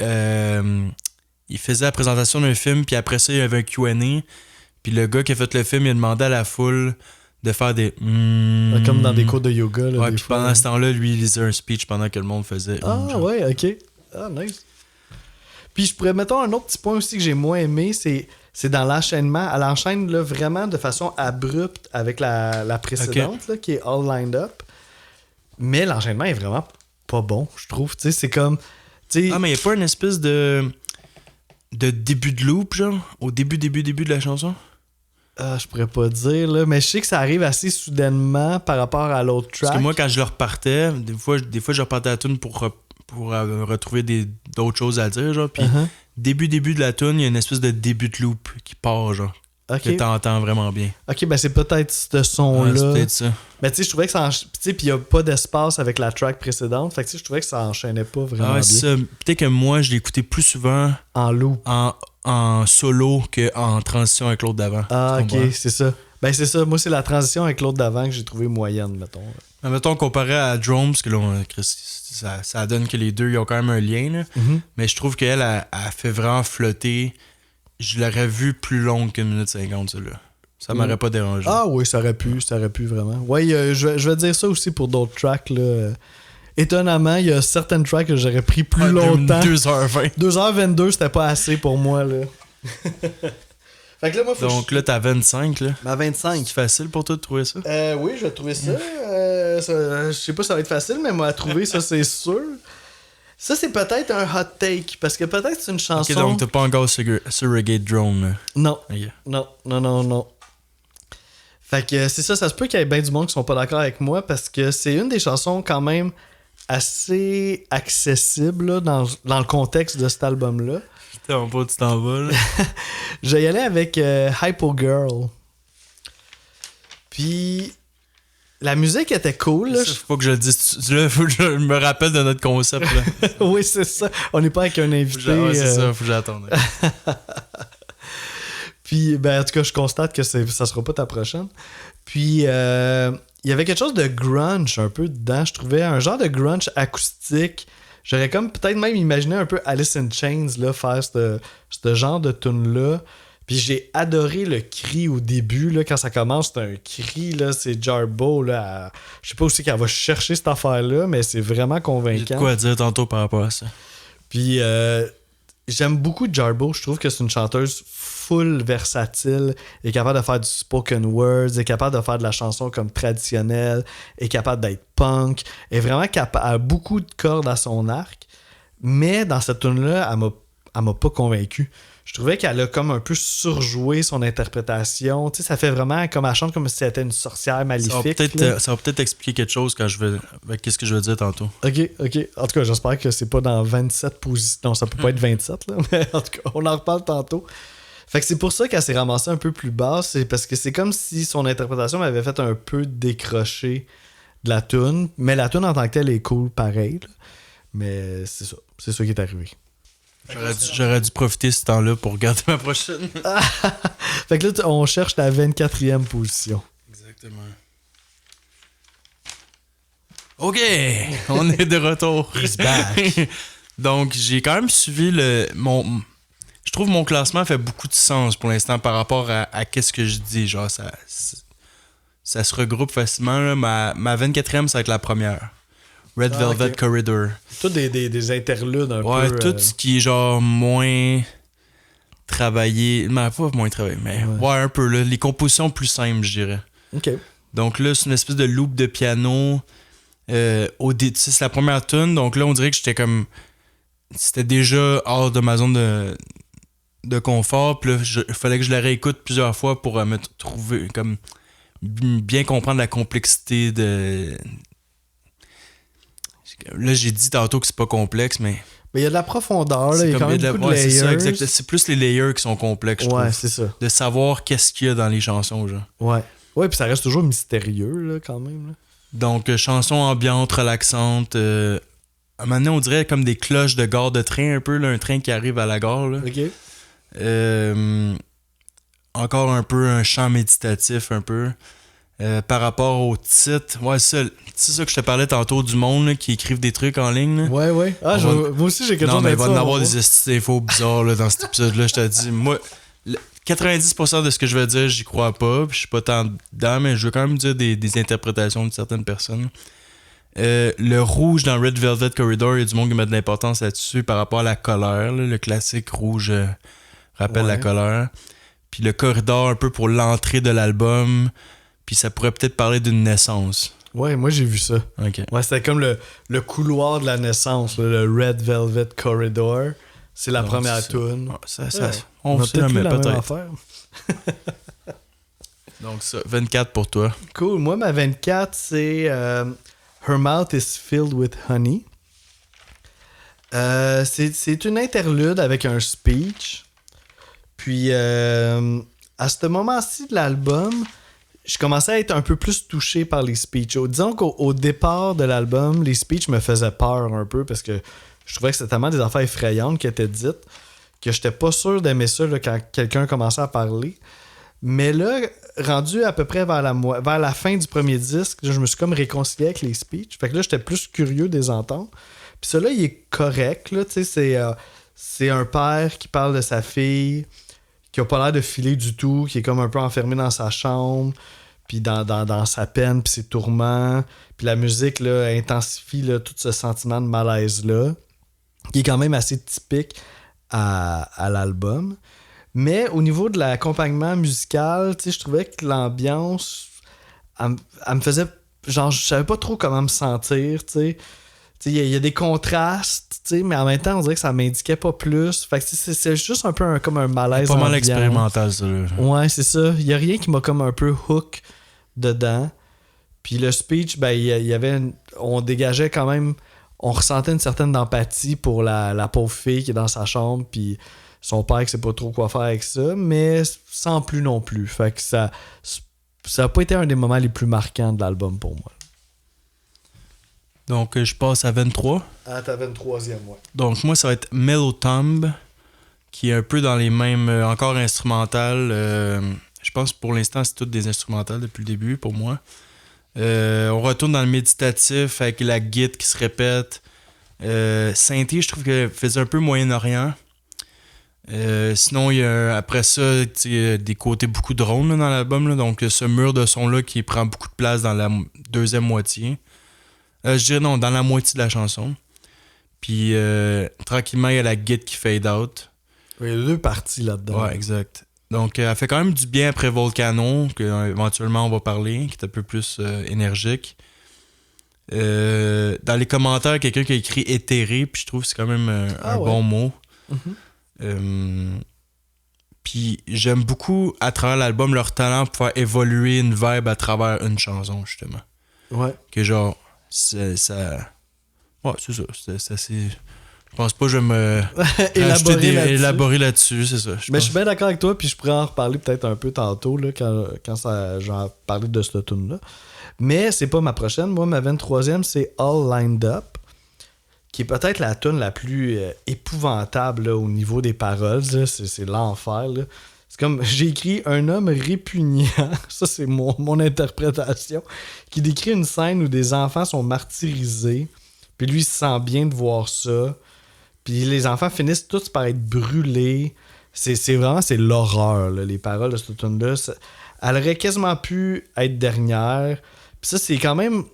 il faisait la présentation d'un film, puis après ça, il y avait un Q&A. Puis le gars qui a fait le film, il a demandé à la foule de faire des... Comme dans des cours de yoga. Là, ouais, puis pendant ce temps-là, lui, il lisait un speech pendant que le monde faisait... ouais, ok. Ah, nice. Puis je pourrais, mettons, un autre petit point aussi que j'ai moins aimé, c'est dans l'enchaînement. Elle enchaîne là, vraiment de façon abrupte avec la précédente, là, qui est All Lined Up. Mais l'enchaînement est vraiment pas bon, je trouve. Tu sais, c'est comme... mais il n'y a pas une espèce de début de loop, genre, au début de la chanson? Je pourrais pas dire, là, mais je sais que ça arrive assez soudainement par rapport à l'autre track. Parce que moi, quand je le repartais, des fois je repartais à la tune pour retrouver d'autres choses à dire, genre, puis début de la tune, il y a une espèce de début de loop qui part, genre, que t'entends vraiment bien. Ok, ben c'est peut-être ce son-là. Ouais, c'est peut-être ça. Mais tu sais, je trouvais que ça puis il y a pas d'espace avec la track précédente, fait que je trouvais que ça enchaînait pas vraiment bien. Ça. Peut-être que moi, je l'écoutais plus souvent en loop. En solo qu'en transition avec l'autre d'avant. Ah, ok, c'est ça. Ben c'est ça, moi c'est la transition avec l'autre d'avant que j'ai trouvé moyenne, mettons. Mais mettons, comparé à Drone, parce que là, ça donne que les deux, ils ont quand même un lien, là. Mais je trouve qu'elle a fait vraiment flotter. Je l'aurais vu plus longue qu'une minute 50, celle-là. Ça m'aurait pas dérangé. Ah oui, ça aurait pu vraiment. Ouais, je vais dire ça aussi pour d'autres tracks, là. Étonnamment, il y a certaines tracks que j'aurais pris plus longtemps. 2h20. 2h22, c'était pas assez pour moi, là. Fait que là, moi, donc là, t'as 25, là. Ma 25. C'est facile pour toi de trouver ça? Oui, je vais trouver ça. Je sais pas si ça va être facile, mais moi, à trouver, ça, c'est sûr. Ça, c'est peut-être un hot take, parce que peut-être c'est une chanson... Ok, donc t'as pas encore Surrogate Drone, là. Non. Okay. Non. Fait que c'est ça se peut qu'il y ait bien du monde qui sont pas d'accord avec moi, parce que c'est une des chansons quand même assez accessible là, dans le contexte de cet album-là. Putain, pas tu t'en vas, là. Je vais y aller avec Hypo Girl. Puis... La musique était cool. Là. Faut que je le dise. Là, faut que je me rappelle de notre concept. Là. Oui, c'est ça. On n'est pas avec un invité. Ouais, c'est ça. Faut que j'attende. Puis, ben, en tout cas, je constate que ça sera pas ta prochaine. Puis, il y avait quelque chose de grunge un peu dedans. Je trouvais un genre de grunge acoustique. J'aurais comme peut-être même imaginé un peu Alice in Chains là, faire ce genre de tune-là. Puis j'ai adoré le cri au début, là, quand ça commence, c'est un cri, là, c'est Jarbo, là. Je sais pas aussi qu'elle va chercher cette affaire-là, mais c'est vraiment convaincant. J'ai de quoi dire tantôt par rapport à ça. Puis j'aime beaucoup Jarbo, je trouve que c'est une chanteuse full versatile, est capable de faire du spoken words, est capable de faire de la chanson comme traditionnelle, est capable d'être punk, est vraiment capable, elle a beaucoup de cordes à son arc, mais dans cette tune-là, elle m'a pas convaincu. je trouvais qu'elle a comme un peu surjoué son interprétation. Tu sais, ça fait vraiment comme elle chante comme si c'était une sorcière maléfique. Ça va peut-être expliquer quelque chose quand je vais. Qu'est-ce que je veux dire tantôt. Ok. En tout cas, j'espère que c'est pas dans 27 positions. Non, ça peut pas être 27, là. Mais en tout cas, on en reparle tantôt. Fait que c'est pour ça qu'elle s'est ramassée un peu plus basse. C'est parce que c'est comme si son interprétation m'avait fait un peu décrocher de la toune. Mais la toune en tant que telle est cool, pareil. Là. Mais c'est ça. C'est ça qui est arrivé. J'aurais dû profiter de ce temps-là pour regarder ma prochaine. Fait que là, on cherche la 24e position. Exactement. OK! On est de retour. He's back. Donc, j'ai quand même suivi je trouve mon classement fait beaucoup de sens pour l'instant par rapport à qu'est-ce que je dis. Genre, ça se regroupe facilement. Là. Ma 24e, ça va être la première. Red Velvet Corridor. Tout des interludes un peu. Ouais, tout ce qui est genre moins travaillé. Mais pas moins travaillé, mais ouais, un peu. Là. Les compositions plus simples, je dirais. OK. Donc là, c'est une espèce de loop de piano. C'est la première tune. Donc là, on dirait que j'étais comme. C'était déjà hors de ma zone de confort. Puis là, il fallait que je la réécoute plusieurs fois pour me trouver. Comme. Bien comprendre la complexité de. Là, j'ai dit tantôt que c'est pas complexe, mais il y a de la profondeur, là. Il y a quand même beaucoup de layers. C'est ça, exact. C'est plus les layers qui sont complexes, je trouve. Ouais, c'est ça. De savoir qu'est-ce qu'il y a dans les chansons, genre. Ouais. Ouais, puis ça reste toujours mystérieux, là, quand même. Là. Donc, chansons ambiantes, relaxantes. À un moment donné, on dirait comme des cloches de gare de train, un peu, là, un train qui arrive à la gare, là. OK. Encore un peu un chant méditatif, un peu. Par rapport au titre, ouais, c'est ça que je te parlais tantôt du monde là, qui écrivent des trucs en ligne. Là. Ouais. Ah, moi aussi, j'ai quelque chose à dire. Non, mais il va y en avoir des infos bizarres là, dans cet épisode-là, je te dis. Moi, 90% de ce que je vais dire, j'y crois pas. Je suis pas tant dedans, mais je veux quand même dire des interprétations de certaines personnes. Le rouge dans Red Velvet Corridor, il y a du monde qui met de l'importance là-dessus par rapport à la colère. Là, le classique rouge rappelle la colère. Puis le corridor, un peu pour l'entrée de l'album. Puis ça pourrait peut-être parler d'une naissance. Ouais, moi j'ai vu ça. Okay. Ouais, c'était comme le couloir de la naissance, là, le Red Velvet Corridor. C'est la première tune. On va peut-être plus la même affaire. Donc ça, 24 pour toi. Cool. Moi, ma 24, c'est Her Mouth is Filled with Honey. C'est une interlude avec un speech. Puis, à ce moment-ci de l'album, je commençais à être un peu plus touché par les speeches. Disons qu'au départ de l'album, les speeches me faisaient peur un peu parce que je trouvais que c'était tellement des affaires effrayantes qui étaient dites que j'étais pas sûr d'aimer ça là, quand quelqu'un commençait à parler. Mais là, rendu à peu près vers la fin du premier disque, là, je me suis comme réconcilié avec les speeches. Fait que là, j'étais plus curieux de les entendre. Puis celui-là, il est correct. Là, c'est un père qui parle de sa fille qui a pas l'air de filer du tout, qui est comme un peu enfermé dans sa chambre, puis dans sa peine, puis ses tourments. Puis la musique là, intensifie là, tout ce sentiment de malaise-là, qui est quand même assez typique à l'album. Mais au niveau de l'accompagnement musical, je trouvais que l'ambiance, elle me faisait... Genre, je savais pas trop comment me sentir, tu sais. Il y a des contrastes, mais en même temps, on dirait que ça m'indiquait pas plus. Fait que c'est juste un peu comme un malaise. Pas mal expérimental, ça. Là. Ouais, c'est ça. Il y a rien qui m'a comme un peu hook dedans. Puis le speech, ben, il y avait... On dégageait quand même... On ressentait une certaine empathie pour la pauvre fille qui est dans sa chambre, puis son père qui sait pas trop quoi faire avec ça, mais sans plus non plus. Fait que ça a pas été un des moments les plus marquants de l'album pour moi. Donc, je passe à 23. Ah, ta 23e, ouais. Donc, moi, ça va être Mellow Thumb, qui est un peu dans les mêmes... encore instrumentales. Je pense que pour l'instant, c'est toutes des instrumentales depuis le début, pour moi. On retourne dans le méditatif avec la guitare qui se répète. Synthé, je trouve qu'elle faisait un peu Moyen-Orient. Sinon, il y a après ça des côtés beaucoup drones là, dans l'album. Là, donc, ce mur de son-là qui prend beaucoup de place dans la deuxième moitié. Je dirais non, dans la moitié de la chanson. Puis, tranquillement, il y a la guitare qui fade out. Il y a deux parties là-dedans. Ouais, exact. Donc, elle fait quand même du bien après Volcano, qu'éventuellement on va parler, qui est un peu plus énergique. Dans les commentaires, quelqu'un qui a écrit éthéré, puis je trouve que c'est quand même un bon mot. Mm-hmm. Puis j'aime beaucoup, à travers l'album, leur talent pour faire évoluer une vibe à travers une chanson, justement. Ouais. Que genre, c'est ça... Ouais, c'est ça. C'est assez... Je pense pas que je vais me élaborer là-dessus, c'est ça. Mais je suis bien d'accord avec toi, puis je pourrais en reparler peut-être un peu tantôt, là, quand j'en parlais de cette tune-là. Mais c'est pas ma prochaine. Moi, ma 23e, c'est All Lined Up, qui est peut-être la tune la plus épouvantable là, au niveau des paroles. Là. C'est l'enfer. Là. C'est comme, j'ai écrit un homme répugnant, ça c'est mon interprétation, qui décrit une scène où des enfants sont martyrisés, puis lui il se sent bien de voir ça, puis les enfants finissent tous par être brûlés. C'est vraiment, c'est l'horreur, là, les paroles de cette tune-là. Elle aurait quasiment pu être dernière. Puis ça, c'est quand même...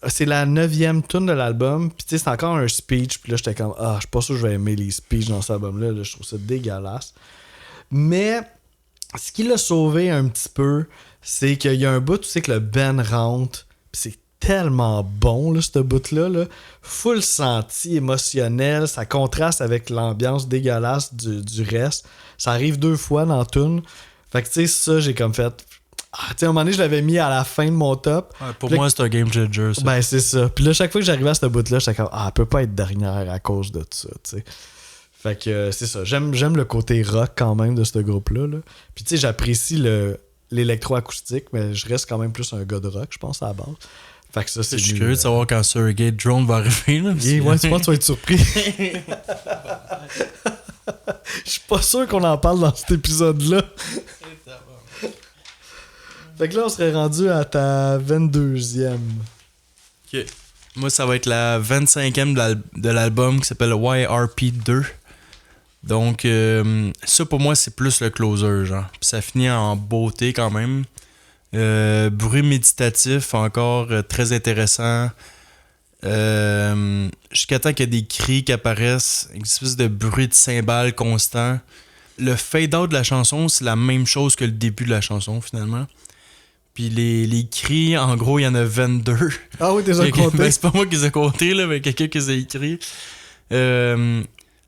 C'est la 9e tune de l'album. Puis tu sais, c'est encore un speech. Puis là, j'étais comme... Ah, je suis pas sûr que je vais aimer les speeches dans cet album-là. Là, je trouve ça dégueulasse. Mais ce qui l'a sauvé un petit peu, c'est qu'il y a un bout, tu sais, que le Ben rentre. Puis c'est tellement bon, là, ce bout-là. Là. Full senti, émotionnel. Ça contraste avec l'ambiance dégueulasse du reste. Ça arrive 2 fois dans la tune. Fait que tu sais, ça, j'ai comme fait... Ah, tu sais, à un moment donné, je l'avais mis à la fin de mon top. Ouais, pour moi, c'est un game changer, ça. Ben, c'est ça. Puis là, chaque fois que j'arrivais à ce bout-là, j'étais comme, elle peut pas être dernière à cause de ça, tu sais. Fait que c'est ça. J'aime le côté rock quand même de ce groupe-là. Là. Puis tu sais, j'apprécie l'électroacoustique, mais je reste quand même plus un gars de rock, je pense, à la base. Fait que ça, c'est... Je suis curieux de savoir quand Surrogate Drone va arriver. Là, ouais, tu penses que tu vas être surpris. Je suis pas sûr qu'on en parle dans cet épisode-là. Fait que là, on serait rendu à ta 22e. Ok. Moi, ça va être la 25e de l'album qui s'appelle YRP2. Donc, ça pour moi, c'est plus le closer, genre. Puis ça finit en beauté quand même. Bruit méditatif, encore très intéressant. Jusqu'à temps qu'il y ait des cris qui apparaissent, une espèce de bruit de cymbales constant. Le fade-out de la chanson, c'est la même chose que le début de la chanson, finalement. Puis les cris, en gros, il y en a 22. Ah oui, t'es déjà compté. Ben, c'est pas moi qui les ai comptés, là, mais quelqu'un qui les a écrits. Je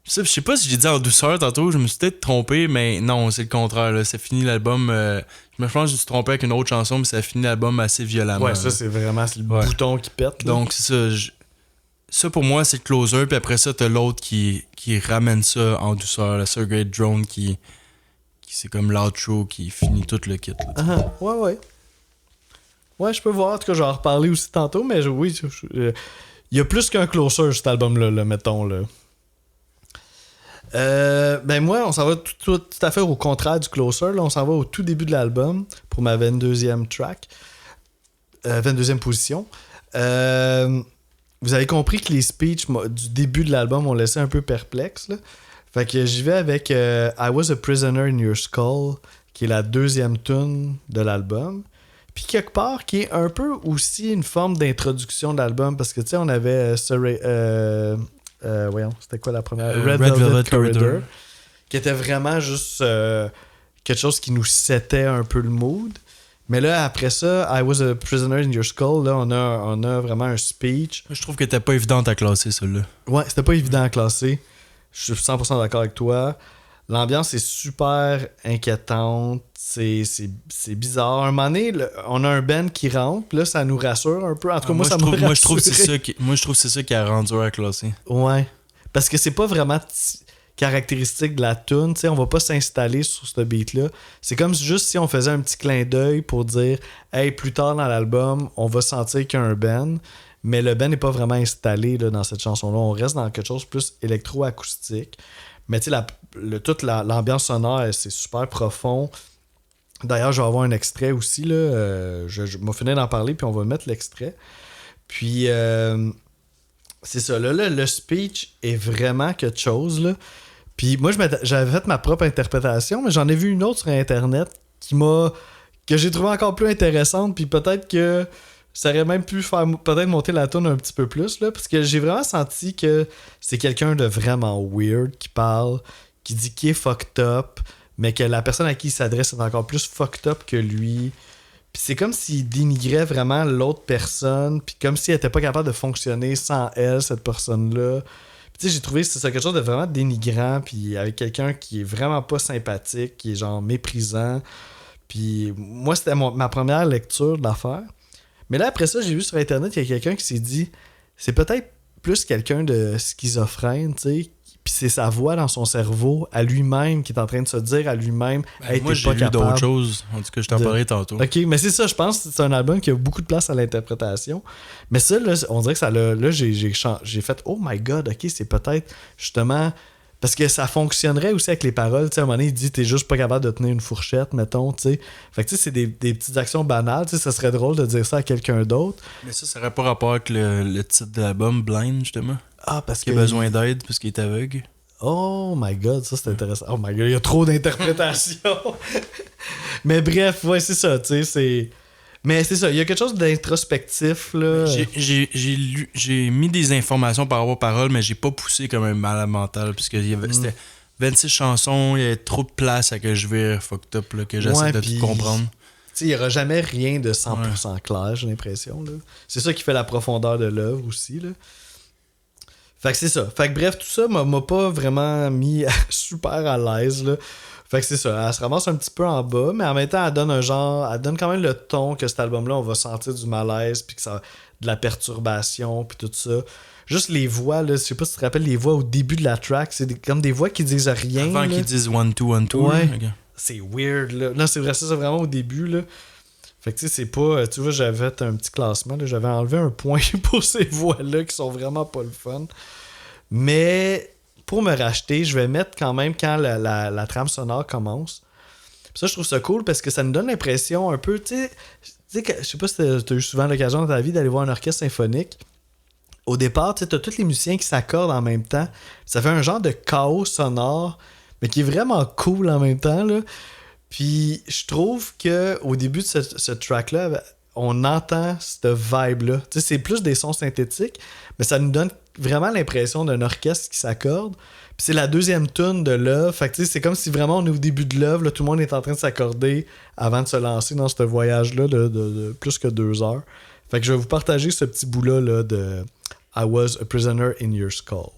sais pas si j'ai dit en douceur tantôt, je me suis peut-être trompé, mais non, c'est le contraire. Là. Ça finit l'album. Je pense que je me suis trompé avec une autre chanson, mais ça finit l'album assez violemment. Ouais, ça, c'est vraiment le bouton qui pète. Là. Donc, c'est ça. Ça, pour moi, c'est le closer, puis après ça, t'as l'autre qui ramène ça en douceur. Le Surrogate Drone qui c'est comme l'outro qui finit tout le kit. Là, ouais. Ouais, je peux voir. En tout cas, je vais en reparler aussi tantôt, mais oui, il y a plus qu'un closer, cet album-là, mettons. Là. Ben moi, on s'en va tout à fait au contraire du closer. Là, on s'en va au tout début de l'album pour ma 22e track. 22e position. Vous avez compris que les speeches du début de l'album m'ont laissé un peu perplexe. Là. Fait que j'y vais avec I Was a Prisoner in Your Skull, qui est la 2e tune de l'album. Puis quelque part, qui est un peu aussi une forme d'introduction de l'album, parce que tu sais, on avait voyons, c'était quoi la première? Red Velvet Corridor, qui était vraiment juste quelque chose qui nous setait un peu le mood. Mais là, après ça, I Was a Prisoner in Your Skull, là, on a vraiment un speech. je trouve que t'es pas évidente à classer, celle-là. Ouais, c'était pas évident à classer. Je suis 100% d'accord avec toi. L'ambiance est super inquiétante. C'est bizarre. À un moment donné, on a un band qui rentre, puis là, ça nous rassure un peu. En tout cas, moi je trouve que c'est ça qui a rendu à classer. Ouais. Parce que c'est pas vraiment caractéristique de la tune. On va pas s'installer sur ce beat-là. C'est comme juste si on faisait un petit clin d'œil pour dire « Hey, plus tard dans l'album, on va sentir qu'il y a un band. » Mais le band n'est pas vraiment installé là, dans cette chanson-là. On reste dans quelque chose de plus électro-acoustique. Mais tu sais, toute l'ambiance sonore, c'est super profond. D'ailleurs, je vais avoir un extrait aussi. Là. Je vais finir d'en parler, puis on va mettre l'extrait. Puis, c'est ça. Là, le speech est vraiment quelque chose. Là. Puis moi, j'avais fait ma propre interprétation, mais j'en ai vu une autre sur Internet que j'ai trouvé encore plus intéressante. Puis peut-être que ça aurait même pu faire peut-être monter la tune un petit peu plus, là, parce que j'ai vraiment senti que c'est quelqu'un de vraiment weird qui parle, qui dit qu'il est fucked up, mais que la personne à qui il s'adresse est encore plus fucked up que lui. Puis c'est comme s'il dénigrait vraiment l'autre personne, puis comme s'il était pas capable de fonctionner sans elle, cette personne-là. Puis tu Tu sais, j'ai trouvé c'est ça, quelque chose de vraiment dénigrant, puis avec quelqu'un qui est vraiment pas sympathique, qui est genre méprisant. Puis moi, c'était ma première lecture de l'affaire. Mais là, après ça, j'ai vu sur Internet qu'il y a quelqu'un qui s'est dit c'est peut-être plus quelqu'un de schizophrène, tu sais. Puis c'est sa voix dans son cerveau à lui-même qui est en train de se dire à lui-même hey, moi, j'ai lu d'autres choses. En tout cas, je t'en parlerai tantôt. OK, mais c'est ça, je pense que c'est un album qui a beaucoup de place à l'interprétation. Mais ça, là, on dirait que ça l'a... Là, j'ai fait « Oh my God, OK, c'est peut-être justement... » Parce que ça fonctionnerait aussi avec les paroles. Tu sais, à un moment donné, il dit « T'es juste pas capable de tenir une fourchette, mettons. » tu sais. Fait que tu sais, c'est des petites actions banales. Tu sais, ça serait drôle de dire ça à quelqu'un d'autre. Mais ça n'aurait pas rapport avec le titre de l'album, Blind, justement. Ah, parce qu'il a besoin d'aide, parce qu'il est aveugle. Oh my God, ça c'est intéressant. Oh my God, il y a trop d'interprétations. Mais bref, ouais, c'est ça, tu sais, c'est... Mais c'est ça, il y a quelque chose d'introspectif, là. J'ai mis des informations par rapport aux paroles, mais j'ai pas poussé comme un malade mental, parce que c'était 26 chansons, il y avait trop de place à que je vire fucked up, là, que j'essaie de tout comprendre. Tu sais, il y aura jamais rien de 100% clair, j'ai l'impression, là. C'est ça qui fait la profondeur de l'œuvre aussi, là. Fait que c'est ça. Fait que bref, tout ça m'a pas vraiment mis super à l'aise, là. Fait que c'est ça. Elle se ramasse un petit peu en bas, mais en même temps, elle donne quand même le ton que cet album-là, on va sentir du malaise, puis que ça de la perturbation, puis tout ça. Juste les voix, là, je sais pas si tu te rappelles les voix au début de la track, c'est comme des voix qui disent rien. Avant qu'ils disent 1, 2, 1, 2. Ouais. Okay. C'est weird, là. Non, c'est vrai, ça, c'est vraiment au début, là. Fait que tu sais, c'est pas... Tu vois, j'avais un petit classement, là. J'avais enlevé un point pour ces voix-là qui sont vraiment pas le fun. Mais pour me racheter, je vais mettre quand même quand la trame sonore commence. Puis ça, je trouve ça cool parce que ça nous donne l'impression un peu, tu sais, je sais pas si t'as eu souvent l'occasion dans ta vie d'aller voir un orchestre symphonique. Au départ, tu sais, t'as tous les musiciens qui s'accordent en même temps. Ça fait un genre de chaos sonore, mais qui est vraiment cool en même temps, là. Puis je trouve que au début de ce track-là, on entend cette vibe-là. Tu sais, c'est plus des sons synthétiques, mais ça nous donne vraiment l'impression d'un orchestre qui s'accorde. Puis c'est la deuxième tune de l'œuvre. Fait que tu sais, c'est comme si vraiment on est au début de l'œuvre, là, tout le monde est en train de s'accorder avant de se lancer dans ce voyage-là de plus que 2 heures. Fait que je vais vous partager ce petit bout-là là, de I Was a Prisoner in Your Skull.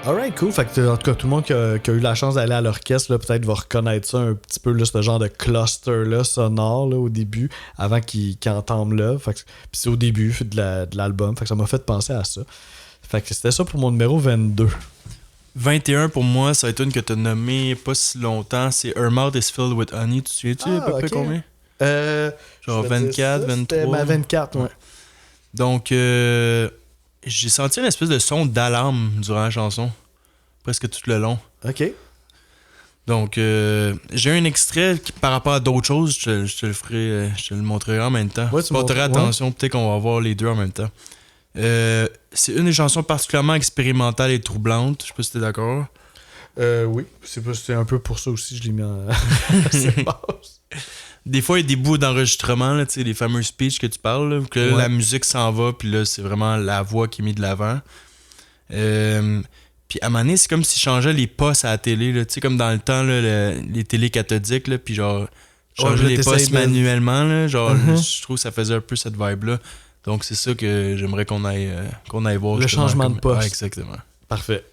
Alright, cool. Fait que, en tout cas, tout le monde qui a eu la chance d'aller à l'orchestre, là, peut-être va reconnaître ça un petit peu, là, ce genre de cluster-là, sonore, là, au début, avant qu'il entame là. Fait que, puis c'est au début de l'album. Fait que ça m'a fait penser à ça. Fait que c'était ça pour mon numéro 22. 21 pour moi, ça va être une que tu as nommée pas si longtemps. C'est Her Mouth is Filled with Honey. Tu te souviens-tu à peu près combien? Genre 24, 23. C'était ma 24, ouais. Donc, j'ai senti une espèce de son d'alarme durant la chanson. Presque tout le long. OK. Donc, j'ai un extrait qui, par rapport à d'autres choses, je te le ferai, je te le montrerai en même temps. Ouais, tu porteras attention, peut-être qu'on va voir les deux en même temps. C'est une des chansons particulièrement expérimentales et troublantes. Je sais pas si t'es d'accord. Oui, c'est un peu pour ça aussi que je l'ai mis en base. Des fois, il y a des bouts d'enregistrement, là, les fameux speeches que tu parles, là, que là, la musique s'en va, puis là, c'est vraiment la voix qui est mise de l'avant. Puis à un moment donné, c'est comme s'il changeait les postes à la télé, là, comme dans le temps, là, les télés cathodiques, là, puis genre, changer les postes manuellement, là, genre, je trouve que ça faisait un peu cette vibe-là. Donc, c'est ça que j'aimerais qu'on aille voir. Le changement de poste. Ouais, exactement. Parfait.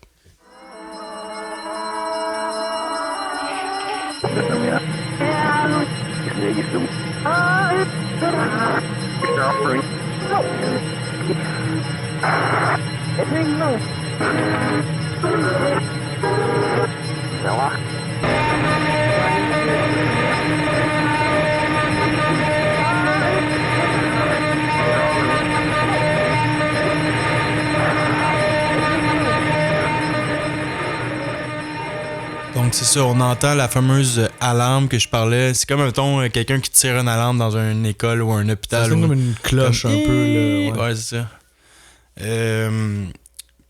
Donc c'est ça, on entend la fameuse alarme que je parlais. C'est comme mettons quelqu'un qui tire une alarme dans une école ou un hôpital. C'est comme une cloche un peu. Là, ouais, c'est ça.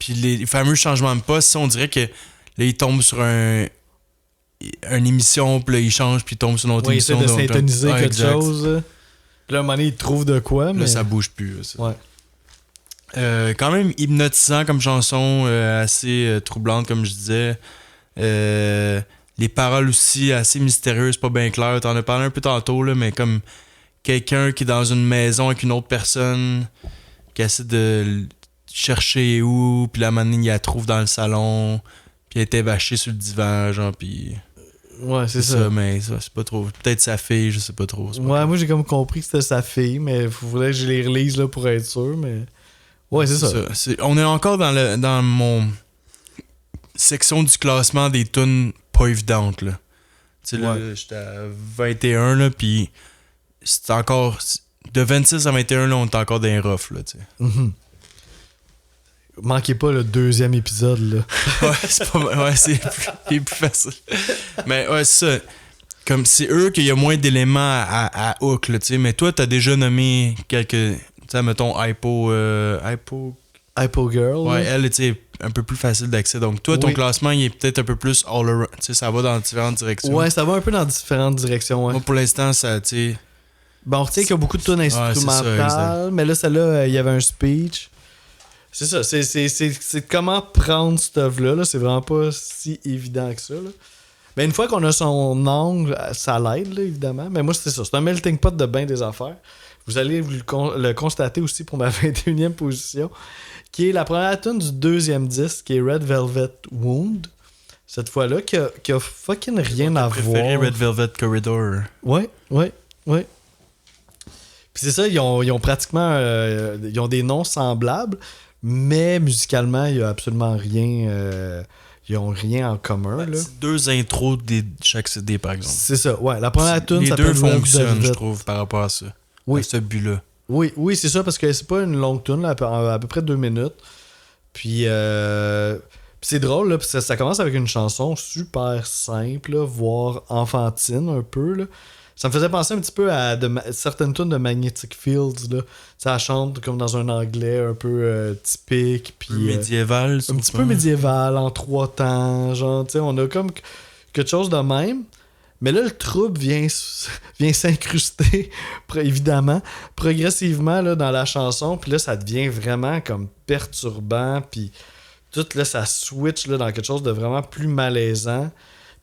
Puis les fameux changements de poste, ça, on dirait que là, il tombe sur une émission, puis là, il change, puis il tombe sur une autre émission. Il essaie de syntoniser quelque exact. chose. Puis là, à un moment donné, il trouve de quoi, mais... Là, ça bouge plus. Ça. Ouais. Quand même hypnotisant comme chanson, assez troublante, comme je disais. Les paroles aussi assez mystérieuses, pas bien claires. T'en as parlé un peu tantôt, là, mais comme quelqu'un qui est dans une maison avec une autre personne, qui essaie de chercher où, puis la manine, il la trouve dans le salon, puis elle était vachée sur le divan, genre, puis... Ouais, c'est ça. Mais ça, c'est pas trop... Peut-être sa fille, je sais pas trop. Ouais, moi, j'ai comme compris que c'était sa fille, mais il faudrait que je les relise là, pour être sûr, mais... Ouais, c'est ça. On est encore dans mon section du classement des tunes pas évidentes, là. Tu sais, là, j'étais à 21, là, puis c'est encore... De 26 à 21, là, on est encore dans les roughs, là, tu sais. Manquez pas le 2e épisode, là. Ouais, c'est plus facile. Mais ouais, c'est ça. Comme c'est eux qu'il y a moins d'éléments à hook, là, tu sais. Mais toi, t'as déjà nommé quelques... Tu sais, mettons, Hypo Girl. Ouais, elle, tu sais, un peu plus facile d'accès. Donc, toi, ton classement, il est peut-être un peu plus all around. Tu sais, ça va dans différentes directions. Ouais, ça va un peu dans différentes directions, ouais. Moi, pour l'instant, ça, tu sais... Bon, on retient qu'il y a beaucoup de tunes instrumentales, mais là, celle-là, il y avait un speech. C'est ça, c'est comment prendre cette œuvre-là. Là. C'est vraiment pas si évident que ça. Là. Mais une fois qu'on a son angle, ça l'aide, là, évidemment. Mais moi, c'est ça. C'est un melting pot de bien des affaires. Vous allez le constater aussi pour ma 21e position, qui est la première tune du 2e disque, qui est Red Velvet Wound. Cette fois-là, qui a fucking rien à voir. Préféré Red Velvet Corridor. Ouais. Puis c'est ça, ils ont pratiquement... ils ont des noms semblables, mais musicalement, il n'y a absolument rien... ils ont rien en commun. Là. C'est 2 intros de chaque CD, par exemple. C'est ça, ouais. La première tune, ça les deux fonctionnent, je trouve, par rapport à ça. Oui. À ce but-là. Oui, c'est ça, parce que c'est pas une longue tune, là, à peu près 2 minutes. Puis c'est drôle, là, parce que ça commence avec une chanson super simple, là, voire enfantine un peu, là. Ça me faisait penser un petit peu à certaines tunes de Magnetic Fields. Là. Ça chante comme dans un anglais un peu typique. Puis, médiéval. Un petit peu médiéval, en 3 temps. Genre, on a comme quelque chose de même. Mais là, le trouble vient s'incruster, évidemment, progressivement là, dans la chanson. Puis là, ça devient vraiment comme perturbant. Puis tout, là, ça switch là, dans quelque chose de vraiment plus malaisant.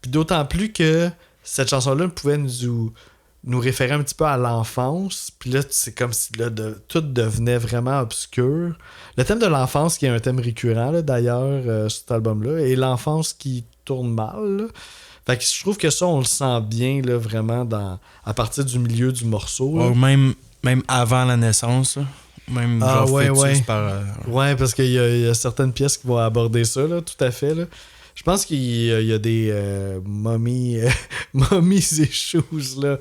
Puis d'autant plus que cette chanson-là pouvait nous référer un petit peu à l'enfance. Puis là, c'est comme si là, tout devenait vraiment obscur. Le thème de l'enfance, qui est un thème récurrent, là, d'ailleurs, sur cet album-là, et l'enfance qui tourne mal. Là. Fait que je trouve que ça, on le sent bien, là, vraiment, à partir du milieu du morceau. Ouais, même avant la naissance. Là. Même genre fœtus par... Ouais, parce qu'il y a certaines pièces qui vont aborder ça, là, tout à fait, là. Je pense qu'il y a des momies et shoes, là.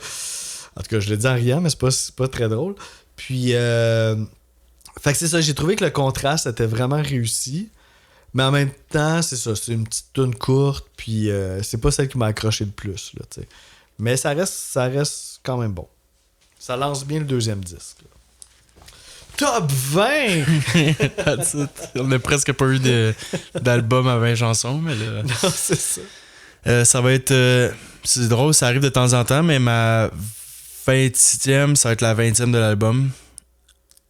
En tout cas, je le dis en riant, mais c'est pas très drôle. Puis, fait que c'est ça, j'ai trouvé que le contraste était vraiment réussi. Mais en même temps, c'est ça, c'est une petite tune courte, puis c'est pas celle qui m'a accroché le plus, là, t'sais. Mais ça reste quand même bon. Ça lance bien le 2e disque, là. Top 20! On a presque pas eu d'album à 20 chansons, mais là... Non, c'est ça. Ça va être... c'est drôle, ça arrive de temps en temps, mais ma 20e, ça va être la 20e de l'album.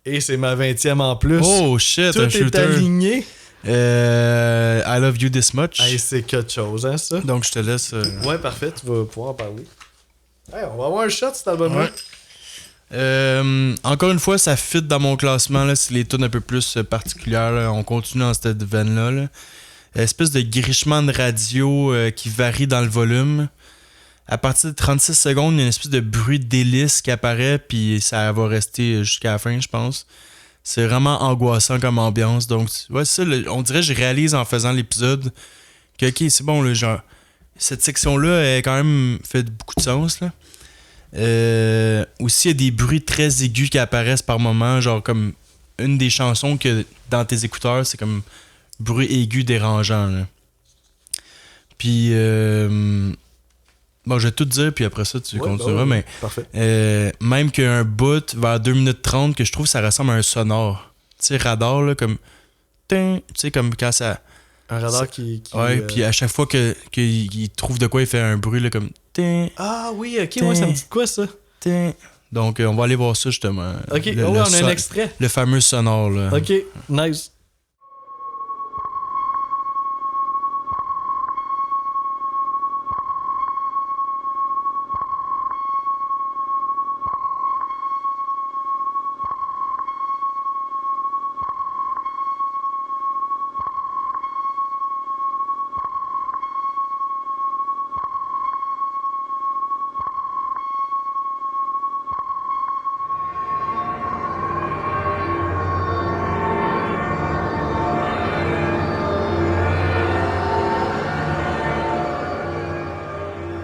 Et c'est ma 20e en plus. Oh shit, tout un shooter. Est aligné. I Love You This Much. Hey, c'est quelque chose, hein, ça? Donc, je te laisse... Ouais, parfait, tu vas pouvoir en parler. Hey, on va avoir un shot, cet album-là. Ouais. Encore une fois, ça fit dans mon classement. Là, c'est les tunes un peu plus particulières. Là. On continue dans cette veine-là. Là. Espèce de grichement de radio qui varie dans le volume. À partir de 36 secondes, il y a une espèce de bruit d'hélice qui apparaît, puis ça va rester jusqu'à la fin, je pense. C'est vraiment angoissant comme ambiance. Donc, ouais, ça, on dirait que je réalise en faisant l'épisode que, ok, c'est bon, là, genre, cette section-là, elle quand même fait beaucoup de sens, là. Aussi, il y a des bruits très aigus qui apparaissent par moments, genre comme une des chansons que dans tes écouteurs, c'est comme bruit aigu dérangeant. Là. Puis, bon, je vais tout te dire, puis après ça, tu continueras, mais même qu'il y a un bout vers 2 minutes 30 que je trouve que ça ressemble à un sonore. Tu sais, radar, là, comme tin, tu sais, comme quand ça. Un radar qui ouais, puis à chaque fois qu'il trouve de quoi, il fait un bruit, là, comme. Tin, Ah oui, ok, ouais, ça me dit quoi ça? tin. Donc, on va aller voir ça, justement. Ok, on a un extrait. Le fameux sonore, là. Ok, nice.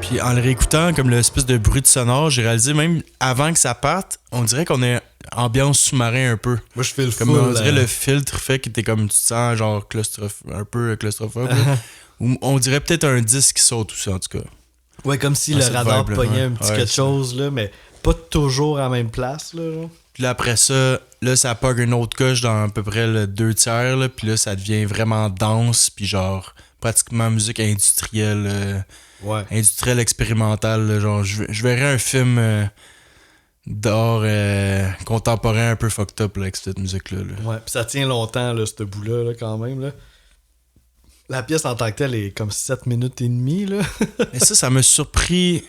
Puis en le réécoutant, comme l'espèce de bruit de sonore, j'ai réalisé même avant que ça parte, on dirait qu'on est ambiance sous-marin un peu. Moi, je fais le Comme full. on dirait le filtre fait que t'es comme tu te sens genre un peu claustrophobe. Là. Ou on dirait peut-être un disque qui saute tout ça en tout cas. Ouais, comme si Dans le cette radar vibe-là, pognait ouais. un petit Ouais, quelque ça. chose, là, mais pas toujours à la même place. Là, genre. Puis là après ça, là ça pogne une autre coche dans à peu près le 2/3. Là, puis là ça devient vraiment dense. Puis genre pratiquement musique industrielle. Ouais. Industrielle expérimentale. Là, genre je verrais un film d'art contemporain un peu fucked up là, avec cette musique-là. Là. Ouais, puis ça tient longtemps, là, ce bout-là, là, quand même. Là. La pièce en tant que telle est comme 7 minutes et demie, là. Mais ça m'a surpris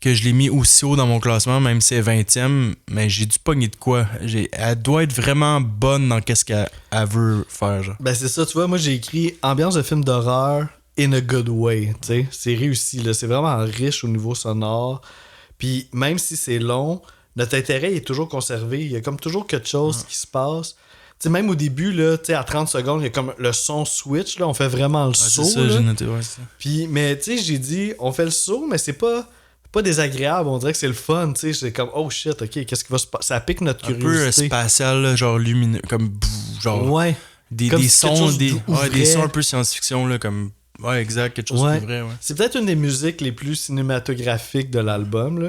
que je l'ai mis aussi haut dans mon classement, même si c'est 20e, mais j'ai dû pogner de quoi. Elle doit être vraiment bonne dans qu'est-ce qu'elle veut faire. Genre. Ben c'est ça, tu vois, moi j'ai écrit ambiance de film d'horreur in a good way, tu sais. C'est réussi, là. C'est vraiment riche au niveau sonore. Puis même si c'est long, notre intérêt est toujours conservé. Il y a comme toujours quelque chose qui se passe. Tu sais, même au début, là, tu sais, à 30 secondes, il y a comme le son switch, là, on fait vraiment le saut. C'est ça, là. j'ai noté, ouais, c'est ça. Puis, mais tu sais, j'ai dit, on fait le saut, mais c'est pas désagréable. On dirait que c'est le fun, tu sais. C'est comme, oh shit, ok, qu'est-ce qui va se passer? Ça pique notre Un peu curiosité. spatial, là, genre lumineux, comme genre Ouais. des Comme si sons, quelque chose des d'ouvrait. sons un peu science-fiction, là, comme. Ouais, exact, quelque chose Ouais. de vrai, ouais. C'est peut-être une des musiques les plus cinématographiques de l'album, là.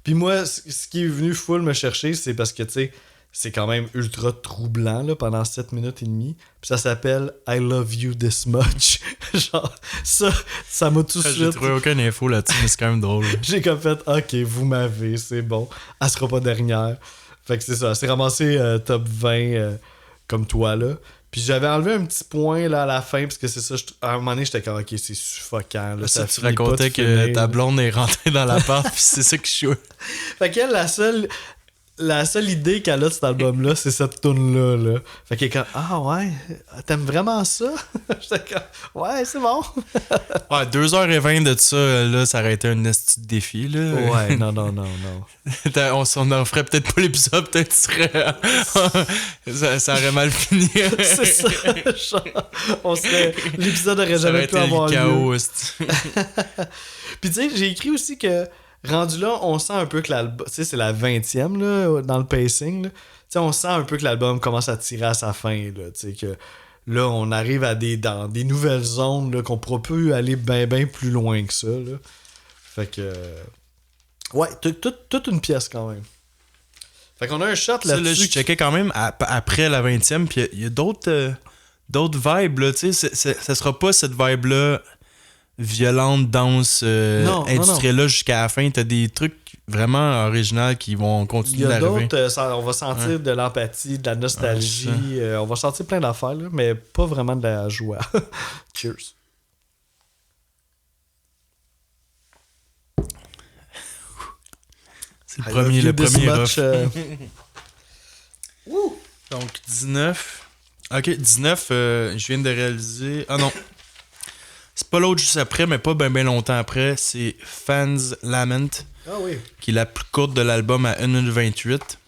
Puis moi, ce qui est venu full me chercher, c'est parce que, tu sais, c'est quand même ultra troublant, là, pendant 7 minutes et demie. Puis ça s'appelle I Love You This Much. Genre, ça m'a tout de J'ai suite... trouvé aucune info là-dessus, mais c'est quand même drôle. J'ai comme fait, ok, vous m'avez, c'est bon. Elle sera pas dernière. Fait que c'est ça. C'est ramassé top 20 comme toi, là. Puis j'avais enlevé un petit point là à la fin, parce que c'est ça, à un moment donné, j'étais comme, ok, c'est suffocant. Là, Ça, tu finit pas racontais de que finir, ta là. blonde est rentrée dans l'appart, puis c'est ça qui chouette. Fait qu'elle, la seule idée qu'elle a de cet album-là, c'est cette tune-là. Là. Fait qu'elle est comme, ah ouais, t'aimes vraiment ça? J'étais comme, ouais, c'est bon. Ouais, 2h20 de ça, là, ça aurait été un esti de défi, là. Ouais, non. On en ferait peut-être pas l'épisode, peut-être ça aurait mal fini. C'est ça. Genre, l'épisode aurait Ça jamais aurait pu été avoir le lieu. chaos, esti. Puis tu sais, j'ai écrit aussi que rendu là, on sent un peu que l'album, tu sais, c'est la 20e là, dans le pacing. Là. Tu sais, on sent un peu que l'album commence à tirer à sa fin. Là, tu sais, que là, on arrive dans des nouvelles zones là, qu'on pourra plus aller bien plus loin que ça. Là. Fait que. Ouais, toute une pièce quand même. Fait qu'on a un shot Ça, là, là-dessus. je checkais quand même après la 20e, puis il y a d'autres vibes, là, tu sais. Ça sera pas cette vibe-là violente, dense, industrielle-là jusqu'à la fin. T'as des trucs vraiment originaux qui vont Il continuer y a d'arriver. d'autres, on va sentir de l'empathie, de la nostalgie, on va sentir plein d'affaires, là, mais pas vraiment de la joie. Cheers. C'est le premier rough. Wouh! Donc 19. Ok, 19, je viens de réaliser. Ah non. C'est pas l'autre juste après, mais pas bien longtemps après. C'est Fans Lament, Ah oui. qui est la plus courte de l'album à 1 minute 28.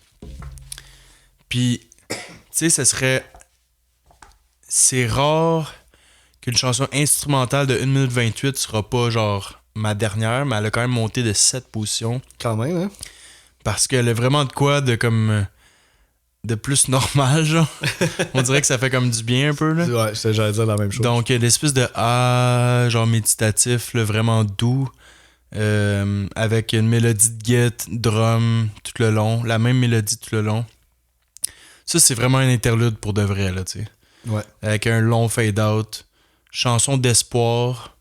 Puis, tu sais, ce serait. C'est rare qu'une chanson instrumentale de 1 minute 28 sera pas genre ma dernière, mais elle a quand même monté de 7 positions. Quand même, hein? Parce qu'elle a vraiment de quoi de comme. De plus normal, genre. On dirait que ça fait comme du bien un peu, là. Ouais, j'allais dire la même chose. Donc, il y a l'espèce de genre méditatif, là, vraiment doux, avec une mélodie de guitare, drum, tout le long, la même mélodie tout le long. Ça, c'est vraiment un interlude pour de vrai, là, tu sais. Ouais. Avec un long fade-out. Chanson d'espoir.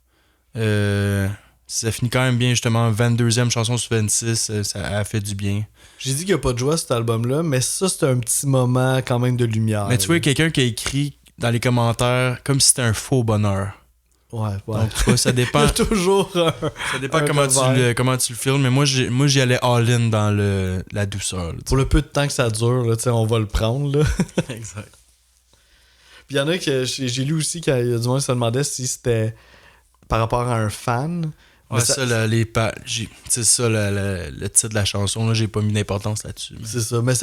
Ça finit quand même bien, justement. 22e chanson sur 26. Ça a fait du bien. J'ai dit qu'il n'y a pas de joie cet album-là, mais ça, c'est un petit moment quand même de lumière. Mais tu vois, quelqu'un qui a écrit dans les commentaires comme si c'était un faux bonheur. Ouais. Donc, tu vois, ça dépend. Il y a toujours Ça dépend comment tu le filmes, mais moi j'y allais all-in dans la douceur. Là, pour le peu de temps que ça dure, là, on va le prendre. Là. Exact. Puis il y en a que j'ai lu aussi qu'il y a du monde qui se demandait si c'était par rapport à un fan. Ouais, c'est ça, le titre de la chanson, là, j'ai pas mis d'importance là-dessus. Mais... C'est ça, mais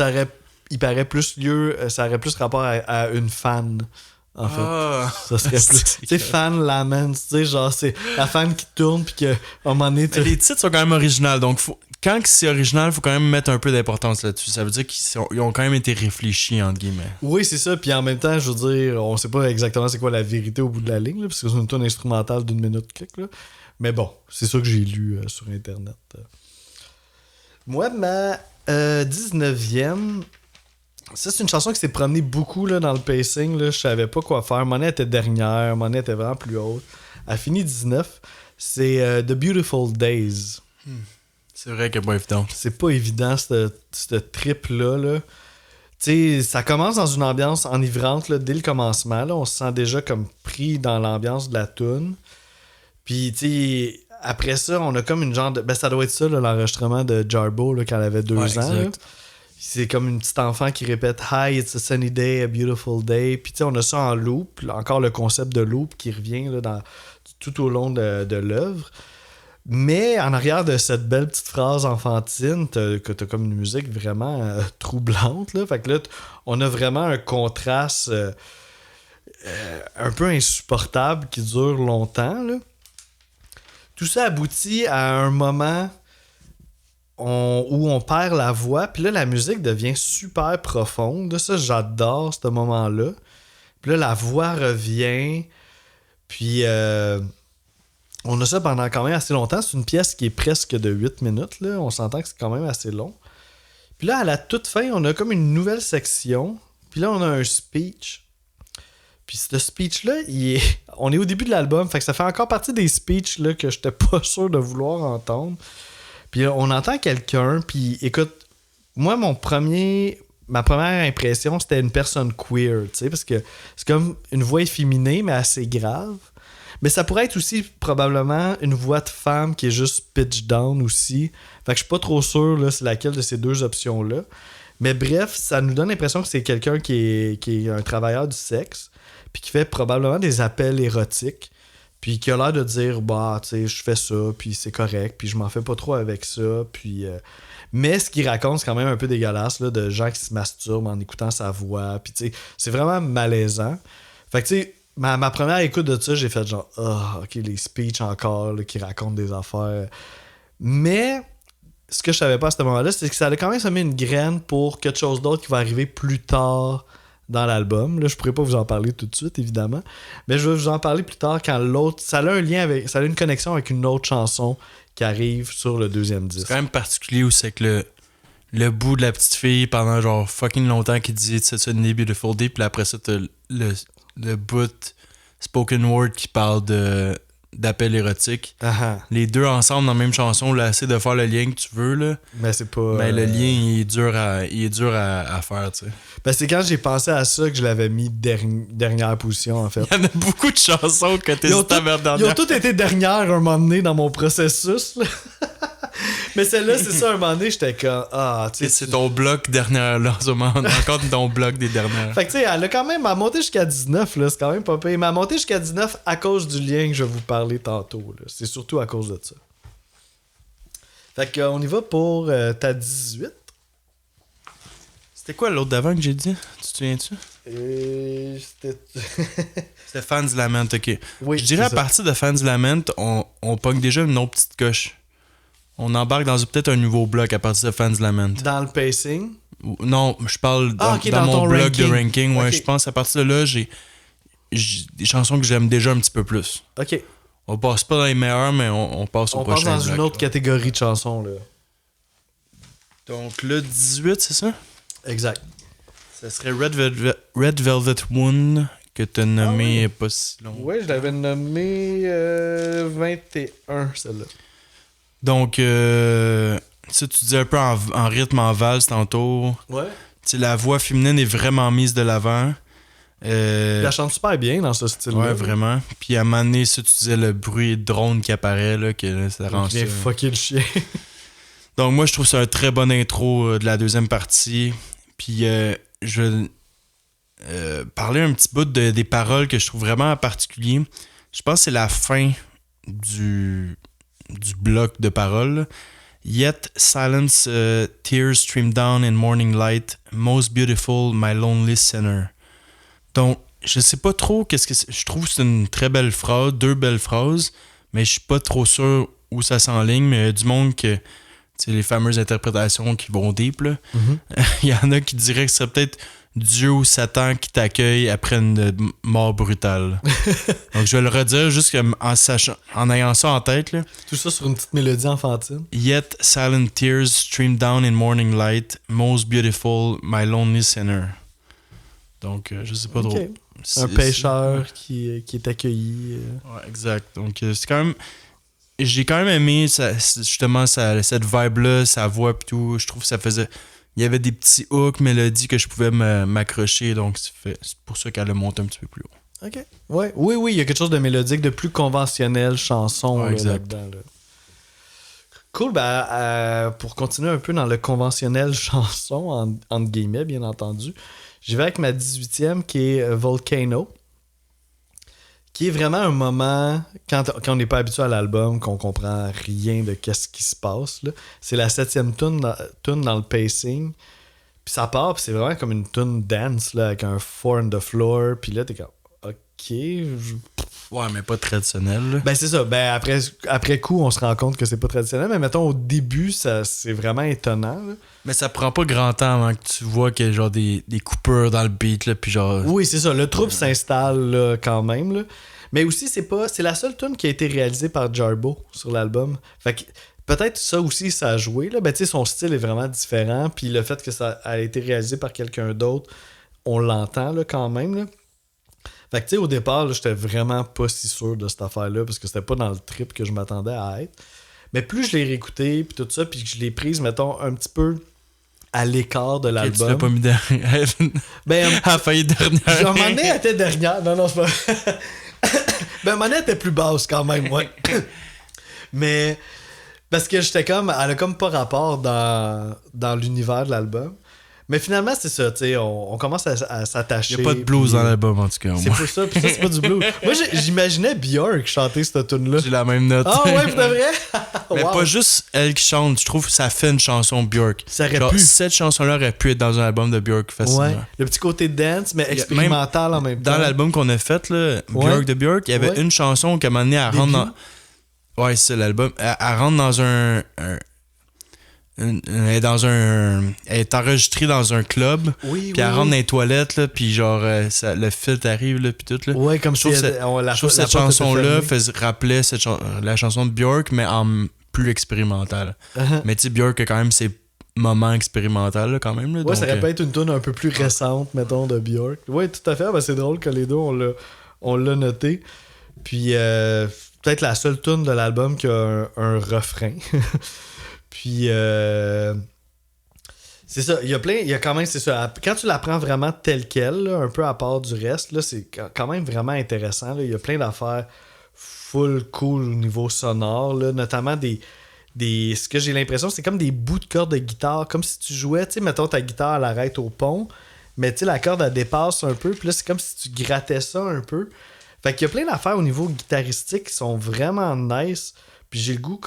il paraît plus ça aurait plus rapport à une fan. En fait, ça serait plus. Tu sais, fan laments, tu sais, genre, c'est la fan qui tourne, puis qu'à un moment donné. Les titres sont quand même originaux, donc quand c'est original, faut quand même mettre un peu d'importance là-dessus. Ça veut dire qu'ils ont quand même été réfléchis, entre guillemets. Oui, c'est ça, puis en même temps, je veux dire, on sait pas exactement c'est quoi la vérité au bout de la ligne, là, parce que c'est une tonne instrumentale d'1 minute quelque, là. Mais bon, c'est ça que j'ai lu sur Internet. Moi, ma 19e. Ça, c'est une chanson qui s'est promenée beaucoup là, dans le pacing. Là. Je savais pas quoi faire. Money était dernière. Money était vraiment plus haute. Elle finit 19. C'est The Beautiful Days. C'est vrai qu'elle est pas évidente. C'est pas évident, ce trip-là. Là. Tu sais, ça commence dans une ambiance enivrante là, dès le commencement. Là. On se sent déjà comme pris dans l'ambiance de la toune. Puis, tu sais, après ça, on a comme une genre de... Ben, ça doit être ça, là, l'enregistrement de Jarbo là, quand elle avait 2 ans. Là. C'est comme une petite enfant qui répète « Hi, it's a sunny day, a beautiful day ». Puis tu sais, on a ça en loop, encore le concept de loop qui revient là, tout au long de l'œuvre. Mais en arrière de cette belle petite phrase enfantine, t'as comme une musique vraiment troublante. Là. Fait que là, on a vraiment un contraste un peu insupportable qui dure longtemps. Là. Tout ça aboutit à un moment... où on perd la voix, puis là, la musique devient super profonde. Ça, j'adore ce moment-là. Puis là, la voix revient, puis on a ça pendant quand même assez longtemps. C'est une pièce qui est presque de 8 minutes, là. On s'entend que c'est quand même assez long. Puis là, à la toute fin, on a comme une nouvelle section, puis là, on a un speech. Puis ce speech-là, on est au début de l'album, fait que ça fait encore partie des speeches là, que j'étais pas sûr de vouloir entendre. Puis on entend quelqu'un, puis écoute, moi, ma première impression, c'était une personne queer, tu sais, parce que c'est comme une voix efféminée, mais assez grave. Mais ça pourrait être aussi probablement une voix de femme qui est juste pitch down aussi. Fait que je suis pas trop sûr, là, c'est laquelle de ces deux options-là. Mais bref, ça nous donne l'impression que c'est quelqu'un qui est un travailleur du sexe, puis qui fait probablement des appels érotiques. Puis qui a l'air de dire, bah, tu sais, je fais ça, puis c'est correct, puis je m'en fais pas trop avec ça, puis... Mais ce qu'il raconte, c'est quand même un peu dégueulasse, là, de gens qui se masturbent en écoutant sa voix, puis tu sais, c'est vraiment malaisant. Fait que tu sais, ma première écoute de ça, j'ai fait genre, ok, les speeches encore, là, qui racontent des affaires. Mais ce que je savais pas à ce moment-là, c'est que ça allait quand même semer une graine pour quelque chose d'autre qui va arriver plus tard dans l'album. Là, je pourrais pas vous en parler tout de suite, évidemment. Mais je vais vous en parler plus tard quand l'autre... Ça a un lien avec... Ça a une connexion avec une autre chanson qui arrive sur le deuxième disque. C'est quand même particulier où c'est que le bout de la petite fille pendant genre fucking longtemps qui dit It's a sunny beautiful day, puis après ça t'as le bout spoken word qui parle d'appel érotique. Les deux ensemble dans la même chanson, là, essaie de faire le lien que tu veux, là. Mais c'est pas... Mais le lien, il est dur à faire, tu sais. Ben, c'est quand j'ai pensé à ça que je l'avais mis dernière position, en fait. Il y en a beaucoup de chansons que t'hésites à mettre dernière. Ils ont toutes été dernières un moment donné dans mon processus, là. Mais celle-là, c'est ça, un moment donné, j'étais comme... tu sais, c'est ton bloc dernière, là, en ce moment. On a encore ton bloc des dernières. Fait que, tu sais, elle a quand même monté jusqu'à 19, là. C'est quand même pas pire. Mais elle a monté jusqu'à 19 à cause du lien que je vais vous parler tantôt, là. C'est surtout à cause de ça. Fait qu'on y va pour ta 18. C'était quoi l'autre d'avant que j'ai dit? Tu te souviens-tu? C'était Fans Lament, ok. Oui, je dirais à partir de Fans Lament, on pogne déjà une autre petite coche. On embarque dans peut-être un nouveau bloc à partir de Fans Lament. Dans le pacing? Non, je parle dans mon bloc de ranking. Ouais, je pense à partir de là, j'ai des chansons que j'aime déjà un petit peu plus. Ok. On passe pas dans les meilleurs, mais on passe au prochain bloc. On passe dans une autre catégorie de chansons, là. Donc le 18, c'est ça? Exact. Ça serait Red Velvet Moon, que tu as nommé pas si long. Oui, je l'avais nommé 21, celle-là. Donc, ça, tu disais un peu en rythme, en valse tantôt. Ouais. T'sais, la voix féminine est vraiment mise de l'avant. Elle chante super bien dans ce style-là. Ouais, vraiment. Puis à un moment donné, ça, tu disais le bruit de drone qui apparaît, là, que là, ça rend ça. Viens fucker le chien. Donc, moi, je trouve ça un très bon intro de la deuxième partie. Puis, je vais parler un petit bout des paroles que je trouve vraiment particulier. Je pense que c'est la fin du bloc de paroles. Yet silence tears stream down in morning light, most beautiful, my lonely sinner. Donc, je sais pas trop qu'est-ce que c'est. Je trouve que c'est une très belle phrase, 2 belles phrases, mais je suis pas trop sûr où ça s'enligne, mais il y a du monde que, tu sais, les fameuses interprétations qui vont deep, là. Il y en a qui diraient que ce serait peut-être Dieu ou Satan qui t'accueille après une mort brutale. Donc, je vais le redire juste en ayant ça en tête, là. Tout ça sur une petite mélodie enfantine. Yet silent tears stream down in morning light, most beautiful, my lonely sinner. Donc, je sais pas trop. Un pêcheur qui est accueilli. Ouais, exact. Donc, c'est quand même... J'ai quand même aimé justement cette vibe-là, sa voix et tout. Je trouve que ça faisait... Il y avait des petits hooks, mélodies que je pouvais m'accrocher. Donc, c'est pour ça qu'elle a monté un petit peu plus haut. OK. Ouais. Oui, il y a quelque chose de mélodique, de plus conventionnel, chanson là-dedans. Là. Cool. Pour continuer un peu dans le conventionnel chanson, entre guillemets, bien entendu, j'y vais avec ma 18e qui est Volcano, qui est vraiment un moment, quand on n'est pas habitué à l'album, qu'on comprend rien de qu'est-ce qui se passe. Là. C'est la 7e tune dans le pacing. Puis ça part, puis c'est vraiment comme une tune dance, là, avec un 4 on the floor. Puis là, t'es comme, OK. Ouais, mais pas traditionnel. Là. Ben c'est ça. Ben après coup, on se rend compte que c'est pas traditionnel. Mais mettons, au début, c'est vraiment étonnant. Là. Mais ça prend pas grand temps avant que tu vois qu'il y a genre des coupures dans le beat. Là, puis genre... Oui, c'est ça. Le trouble s'installe là, quand même. Là. Mais aussi, c'est la seule tune qui a été réalisée par Jarbo sur l'album. Fait que peut-être ça aussi, ça a joué. Là. Ben, tu sais, son style est vraiment différent. Puis le fait que ça a été réalisé par quelqu'un d'autre, on l'entend là, quand même. Là. Fait que tu sais, au départ, là, j'étais vraiment pas si sûr de cette affaire-là parce que c'était pas dans le trip que je m'attendais à être. Mais plus je l'ai réécouté, puis tout ça, puis que je l'ai prise, mettons, un petit peu à l'écart de l'album. Tu l'as pas mis derrière. Ben, elle a failli dernière. Jean Monnet était dernière. Non, c'est pas... ben, Monnet était plus basse quand même, ouais. Mais, parce que j'étais comme... Elle a comme pas rapport dans l'univers de l'album. Mais finalement, c'est ça, tu sais, on commence à s'attacher. Il n'y a pas de blues dans l'album, en tout cas. C'est pour ça, puis ça, c'est pas du blues. Moi, j'imaginais Björk chanter cette tune-là. J'ai la même note. Ah ouais, pour de vrai? Mais pas juste elle qui chante, je trouve que ça fait une chanson Björk. Ça aurait pu. Cette chanson-là aurait pu être dans un album de Björk facilement. Ouais, le petit côté dance, mais expérimental en même temps. Dans l'album qu'on a fait, là, Björk de Björk, il y avait une chanson qui m'a amené à rendre dans... Ouais, c'est l'album. Elle rentre dans elle est enregistrée dans un club, puis elle rentre dans les toilettes, là, puis genre le filtre arrive, là, puis tout. Là. Ouais, comme je trouve cette chanson-là rappelait la chanson de Björk, mais en plus expérimentale. Mais tu sais, Björk a quand même ses moments expérimentaux, là, quand même. Là, ouais, donc, ça aurait pu être une tune un peu plus récente, mettons, de Björk. Ouais, tout à fait. Ben, c'est drôle que les deux, on l'a noté. Puis, peut-être la seule tune de l'album qui a un refrain. Puis, c'est ça, il y a quand même, c'est ça, quand tu la prends vraiment telle qu'elle, là, un peu à part du reste, là, c'est quand même vraiment intéressant, là. Il y a plein d'affaires full cool au niveau sonore, là, notamment ce que j'ai l'impression, c'est comme des bouts de cordes de guitare, comme si tu jouais, tu sais, mettons ta guitare, elle arrête au pont, mais tu sais, la corde, elle dépasse un peu, puis là, c'est comme si tu grattais ça un peu. Fait qu'il y a plein d'affaires au niveau guitaristique qui sont vraiment nice, puis j'ai le goût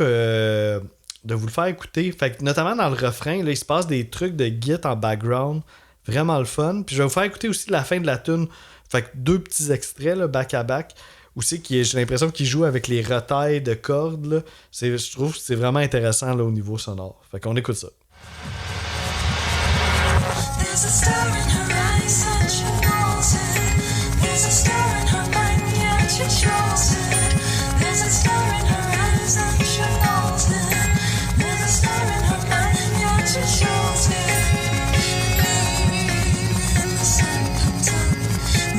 de vous le faire écouter. Fait que notamment dans le refrain, là, il se passe des trucs de guitare en background. Vraiment le fun. Puis je vais vous faire écouter aussi la fin de la tune. Fait que 2 petits extraits là, back à back. Aussi, j'ai l'impression qu'il joue avec les retailles de cordes. Là. Je trouve que c'est vraiment intéressant là, au niveau sonore. Fait qu'on écoute ça. There's a star in her eyes and she knows it. There's a star in her mind, yeah, she shows it. There's a star in her eyes and she knows it.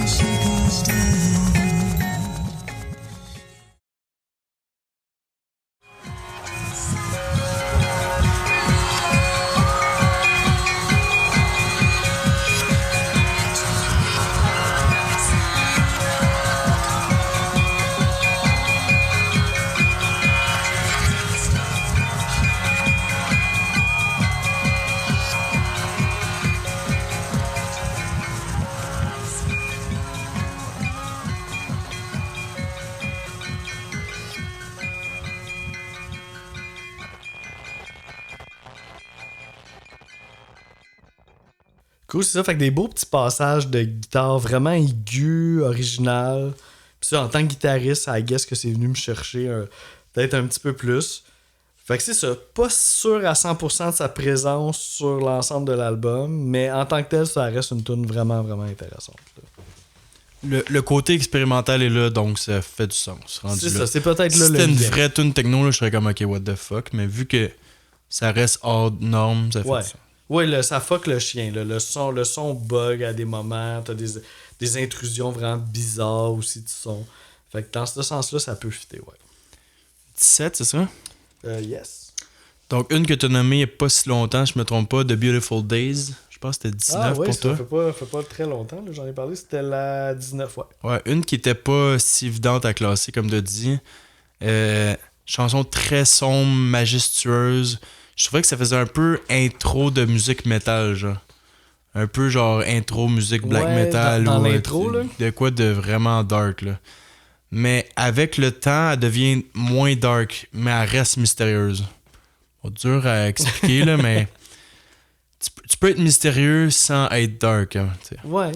She goes Cool, c'est ça. Fait que des beaux petits passages de guitare vraiment aigus, original. Puis ça, en tant que guitariste, I guess que c'est venu me chercher peut-être un petit peu plus. Fait que c'est ça. Pas sûr à 100% de sa présence sur l'ensemble de l'album, mais en tant que tel, ça reste une tune vraiment, vraiment intéressante. Le côté expérimental est là, donc ça fait du sens. C'est ça, c'est peut-être si là c'était le une lien. vraie tune techno, là, je serais comme ok, what the fuck. Mais vu que ça reste hors norme, ça fait Ouais. du sens. Ouais, ça fuck le chien. Là. Le son bug à des moments. T'as des intrusions vraiment bizarres aussi du son. Fait que dans ce sens-là, ça peut fitter, ouais. 17, c'est ça? Yes. Donc, une que tu as nommée il n'y a pas si longtemps, je me trompe pas, The Beautiful Days. Je pense que c'était 19 ouais, pour toi. Ça fait pas très longtemps, là, j'en ai parlé, c'était la 19, ouais. Ouais, une qui était pas si évidente à classer, comme tu as dit. Chanson très sombre, majestueuse. Je trouvais que ça faisait un peu intro de musique métal, genre. Un peu genre intro musique black Ouais, metal. dans ou l'intro, là. de quoi de vraiment dark, là. Mais avec le temps, elle devient moins dark, mais elle reste mystérieuse. Pas dur à expliquer, là, mais tu peux être mystérieux sans être dark. Hein, Ouais.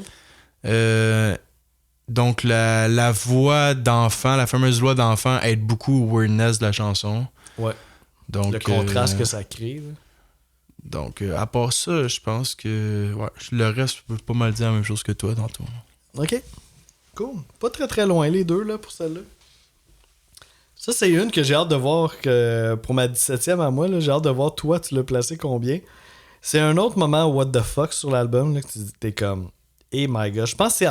Donc, la voix d'enfant, la fameuse voix d'enfant aide beaucoup au weirdness de la chanson. Ouais. Donc, le contraste que ça crée. Là. Donc, à part ça, je pense que ouais, le reste, je peux pas mal dire la même chose que toi tantôt. Ok. Cool. Pas très très loin les deux là pour celle-là. Ça, c'est une que j'ai hâte de voir que pour ma 17e à moi. Là, j'ai hâte de voir toi, tu l'as placé combien. C'est un autre moment what the fuck sur l'album là, que t'es comme hey my god. Je pense que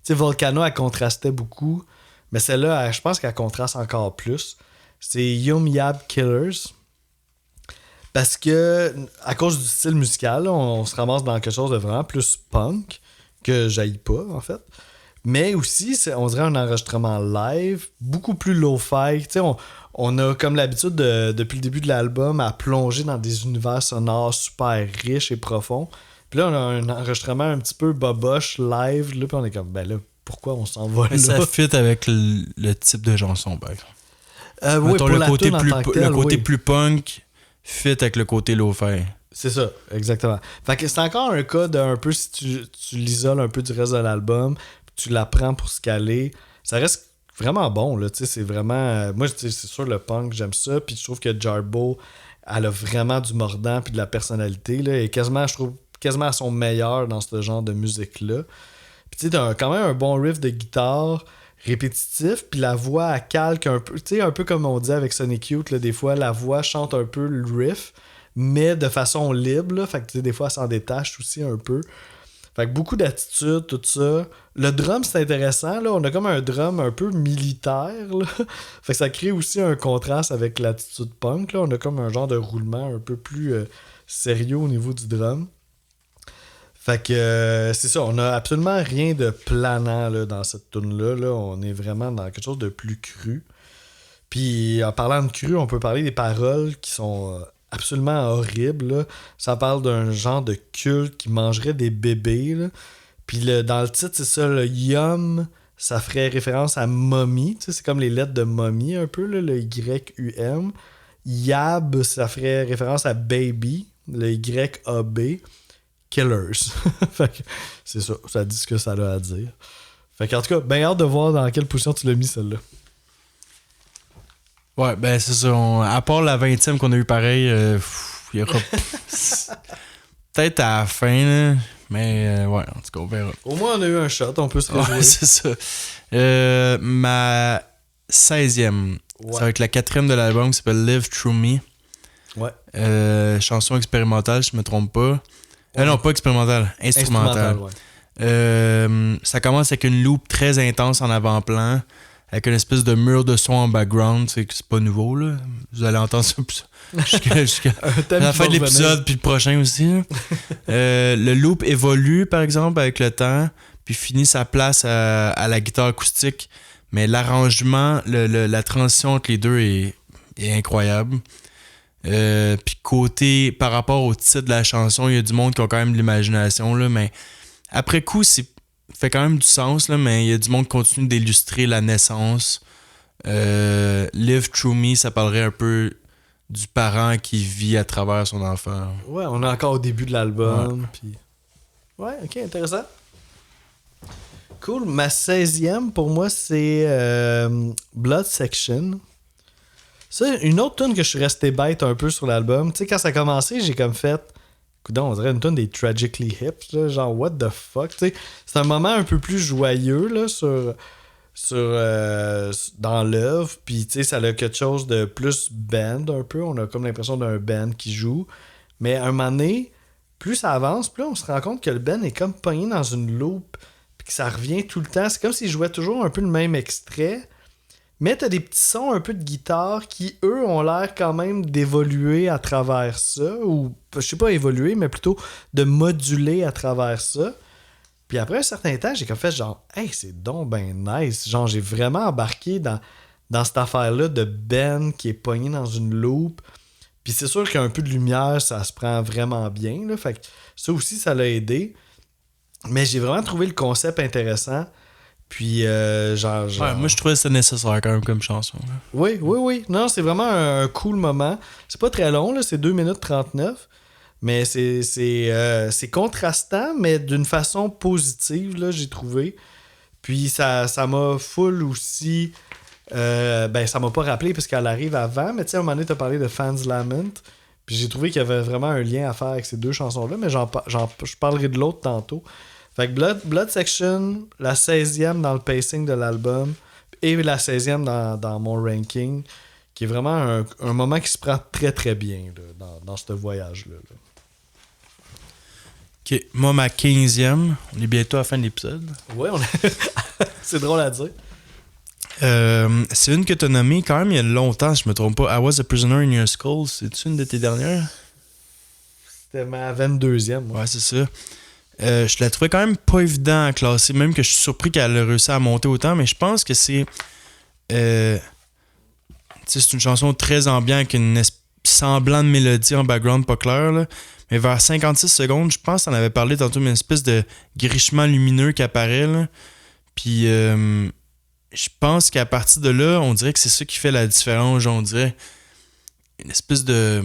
c'est Volcano, elle contrastait beaucoup. Mais celle-là, je pense qu'elle contraste encore plus. C'est Yum Yab Killers. Parce que, à cause du style musical, là, on se ramasse dans quelque chose de vraiment plus punk, que j'haïs pas, en fait. Mais aussi, on dirait un enregistrement live, beaucoup plus lo-fi. On a comme l'habitude, depuis le début de l'album, à plonger dans des univers sonores super riches et profonds. Puis là, on a un enregistrement un petit peu boboche live, là, puis on est comme, ben là, pourquoi on s'en va là? Ça fit avec le type de chanson, par exemple. Oui, pour le côté, le côté plus punk fit avec le côté lo-fi. C'est ça, exactement. Fait que c'est encore un cas d'un peu si tu l'isoles un peu du reste de l'album, tu l'apprends pour se caler, ça reste vraiment bon, là, tu sais, c'est vraiment... moi, c'est sûr, le punk, j'aime ça, puis je trouve que Jarbo, elle a vraiment du mordant puis de la personnalité, là, et quasiment, je trouve, quasiment à son meilleur dans ce genre de musique-là. Puis tu sais, t'as quand même un bon riff de guitare répétitif, puis la voix, elle calque un peu, tu sais, un peu comme on dit avec Sonic Youth, là, des fois, la voix chante un peu le riff, mais de façon libre, là, fait que tu sais, des fois, elle s'en détache aussi un peu. Fait que beaucoup d'attitude, tout ça. Le drum, c'est intéressant, là, on a comme un drum un peu militaire, là. Fait que ça crée aussi un contraste avec l'attitude punk, là. On a comme un genre de roulement un peu plus sérieux au niveau du drum. Fait que c'est ça, on a absolument rien de planant là, dans cette tune-là. Là. On est vraiment dans quelque chose de plus cru. Puis en parlant de cru, on peut parler des paroles qui sont absolument horribles. Là. Ça parle d'un genre de culte qui mangerait des bébés. Là. Puis dans le titre, c'est ça, le Yum, ça ferait référence à mommy. Tu sais, c'est comme les lettres de mommy un peu, là, le Y-U-M. Yab, ça ferait référence à baby, le Y-A-B. Killers. Fait que c'est ça dit ce que ça a à dire. Fait qu'en tout cas, ben hâte de voir dans quelle position tu l'as mis celle-là. Ouais, ben c'est ça. À part la 20e qu'on a eu pareil, il y aura peut-être à la fin, là, mais ouais, en tout cas, on verra. Au moins, on a eu un shot, on peut se réjouir. Ouais, c'est ça. Ma 16e, ça va être la 4e de l'album qui s'appelle Live Through Me. Ouais. Chanson expérimentale, je me trompe pas. Non, pas expérimental, instrumental. Ouais. Ça commence avec une loupe très intense en avant-plan, avec une espèce de mur de son en background. C'est pas nouveau, là. Vous allez entendre ça jusqu'à la fin de l'épisode, puis le prochain aussi. Le loop évolue, par exemple, avec le temps, puis finit sa place à la guitare acoustique. Mais l'arrangement, la transition entre les deux est incroyable. Puis côté par rapport au titre de la chanson, il y a du monde qui a quand même de l'imagination là, mais après coup c'est fait quand même du sens là, mais il y a du monde qui continue d'illustrer la naissance. Live Through Me, ça parlerait un peu du parent qui vit à travers son enfant. Ouais, on est encore au début de l'album. Ouais. Puis Ouais, ok, intéressant. Cool. Ma 16e, pour moi, c'est Blood Section. Ça, une autre tune que je suis resté bête un peu sur l'album. Tu sais, quand ça a commencé, j'ai comme fait... Coudon, on dirait une tune des Tragically Hips, là, genre what the fuck. Tu sais, c'est un moment un peu plus joyeux là, dans l'œuvre. Puis, tu sais, ça a quelque chose de plus band un peu. On a comme l'impression d'un band qui joue. Mais à un moment donné, plus ça avance, plus on se rend compte que le band est comme pogné dans une loupe. Puis que ça revient tout le temps. C'est comme s'il jouait toujours un peu le même extrait. Mais t'as des petits sons un peu de guitare qui, eux, ont l'air quand même d'évoluer à travers ça. Ou, je sais pas évoluer, mais plutôt de moduler à travers ça. Puis après un certain temps, j'ai comme fait genre, hey, c'est donc ben nice. Genre, j'ai vraiment embarqué dans cette affaire-là de Ben qui est pogné dans une loupe. Puis c'est sûr qu'un peu de lumière, ça se prend vraiment bien. Là. Fait que ça aussi, ça l'a aidé. Mais j'ai vraiment trouvé le concept intéressant. Puis, genre... Ouais, moi, je trouvais que c'était nécessaire quand même comme chanson. Là. Oui. Non, c'est vraiment un cool moment. C'est pas très long, là, c'est 2 minutes 39. Mais c'est contrastant, mais d'une façon positive, là, j'ai trouvé. Puis, ça m'a full aussi... ça m'a pas rappelé parce qu'elle arrive avant. Mais tu sais, à un moment donné, t'as parlé de Fans Lament. Puis, j'ai trouvé qu'il y avait vraiment un lien à faire avec ces deux chansons-là. Mais je parlerai de l'autre tantôt. Fait que Blood Section, la 16e dans le pacing de l'album et la 16e dans mon ranking, qui est vraiment un moment qui se prend très très bien là, dans ce voyage-là. Là. Ok, moi ma 15e, on est bientôt à la fin de l'épisode. Ouais, c'est drôle à dire. C'est une que t'as nommée quand même il y a longtemps, je me trompe pas. I Was a Prisoner in Your Skull, c'est-tu une de tes dernières? C'était ma 22e. Moi. Ouais, c'est ça. Je la trouvais quand même pas évident à classer, même que je suis surpris qu'elle ait réussi à monter autant, mais je pense que c'est une chanson très ambiante avec une semblant de mélodie en background pas clair, là. Mais vers 56 secondes, je pense qu'on avait parlé tantôt, mais une espèce de grichement lumineux qui apparaît, là. Puis je pense qu'à partir de là, on dirait que c'est ça qui fait la différence, genre, on dirait une espèce de...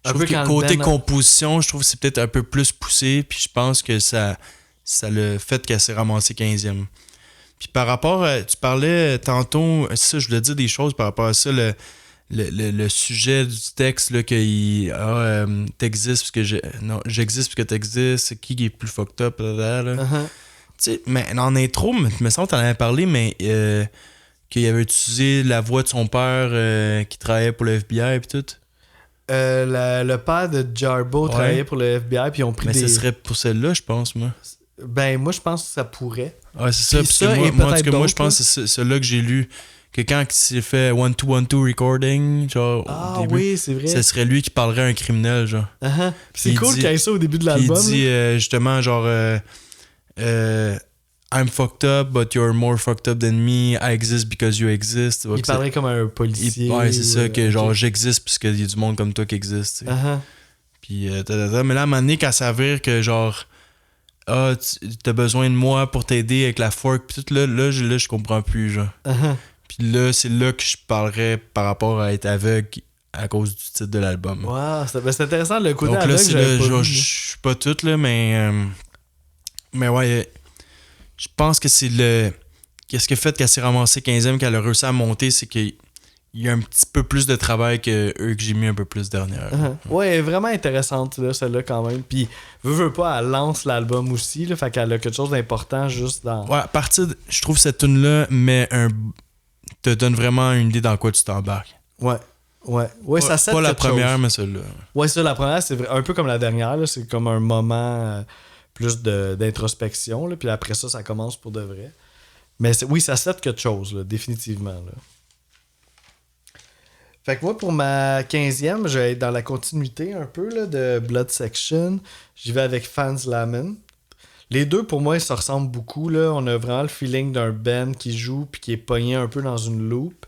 Je trouve que côté composition, je trouve que c'est peut-être un peu plus poussé, puis je pense que ça le fait qu'elle s'est ramassée 15e. Puis par rapport à... Tu parlais tantôt, c'est ça, je voulais dire des choses par rapport à ça, le sujet du texte, là, que t'existes parce que j'existe parce que t'existes, c'est qui est plus fucked up, là. Uh-huh. Tu sais, mais en intro, me semble que t'en avais parlé, mais qu'il avait utilisé la voix de son père qui travaillait pour le FBI et tout. Le père de Jarbo travaillait pour le FBI, puis ils ont pris mais ce serait pour celle-là, je pense, moi. Ben, moi, je pense que ça pourrait. Ouais, c'est ça. Parce que moi, en tout cas, moi, je pense que c'est celui-là que j'ai lu. Que quand il s'est fait 1-2-1-2 recording, genre, au début, oui, c'est vrai. Ce serait lui qui parlerait à un criminel, genre. Uh-huh. C'est cool qu'il y ait ça au début de l'album. Il dit justement, genre, I'm fucked up, but you're more fucked up than me. I exist because you exist. Il parlerait comme un policier. Ouais, c'est ça, que genre, j'existe puisqu'il y a du monde comme toi qui existe. Uh-huh. Puis, mais là, à un moment donné, quand ça s'avère que, genre, t'as besoin de moi pour t'aider avec la fork, pis tout, là, je comprends plus, genre. Uh-huh. Puis là, c'est là que je parlerais par rapport à être aveugle à cause du titre de l'album. Wow, c'est intéressant le côté donc aveugle. Donc là, c'est là, je suis pas tout, là, mais ouais, je pense que c'est le... Qu'est-ce qui a fait qu'elle s'est ramassée 15e, qu'elle a réussi à monter, c'est qu'il y a un petit peu plus de travail que eux que j'ai mis un peu plus dernière. Uh-huh. Ouais, elle est vraiment intéressante, là, celle-là, quand même. Puis, veux pas, elle lance l'album aussi, là, fait qu'elle a quelque chose d'important juste dans... Ouais, à partir de... Je trouve cette tune-là, te donne vraiment une idée dans quoi tu t'embarques. Ouais, ça set pas la quelque première, chose. mais celle-là. Ouais, ça, la première, c'est un peu comme la dernière, là, c'est comme un moment plus d'introspection, là, puis après ça commence pour de vrai. Mais oui, ça set quelque chose, là, définitivement. Là. Fait que moi, pour ma 15e, je vais être dans la continuité un peu là, de Blood Section. J'y vais avec Fans Lament. Les deux, pour moi, ils se ressemblent beaucoup. Là. On a vraiment le feeling d'un band qui joue puis qui est pogné un peu dans une loupe.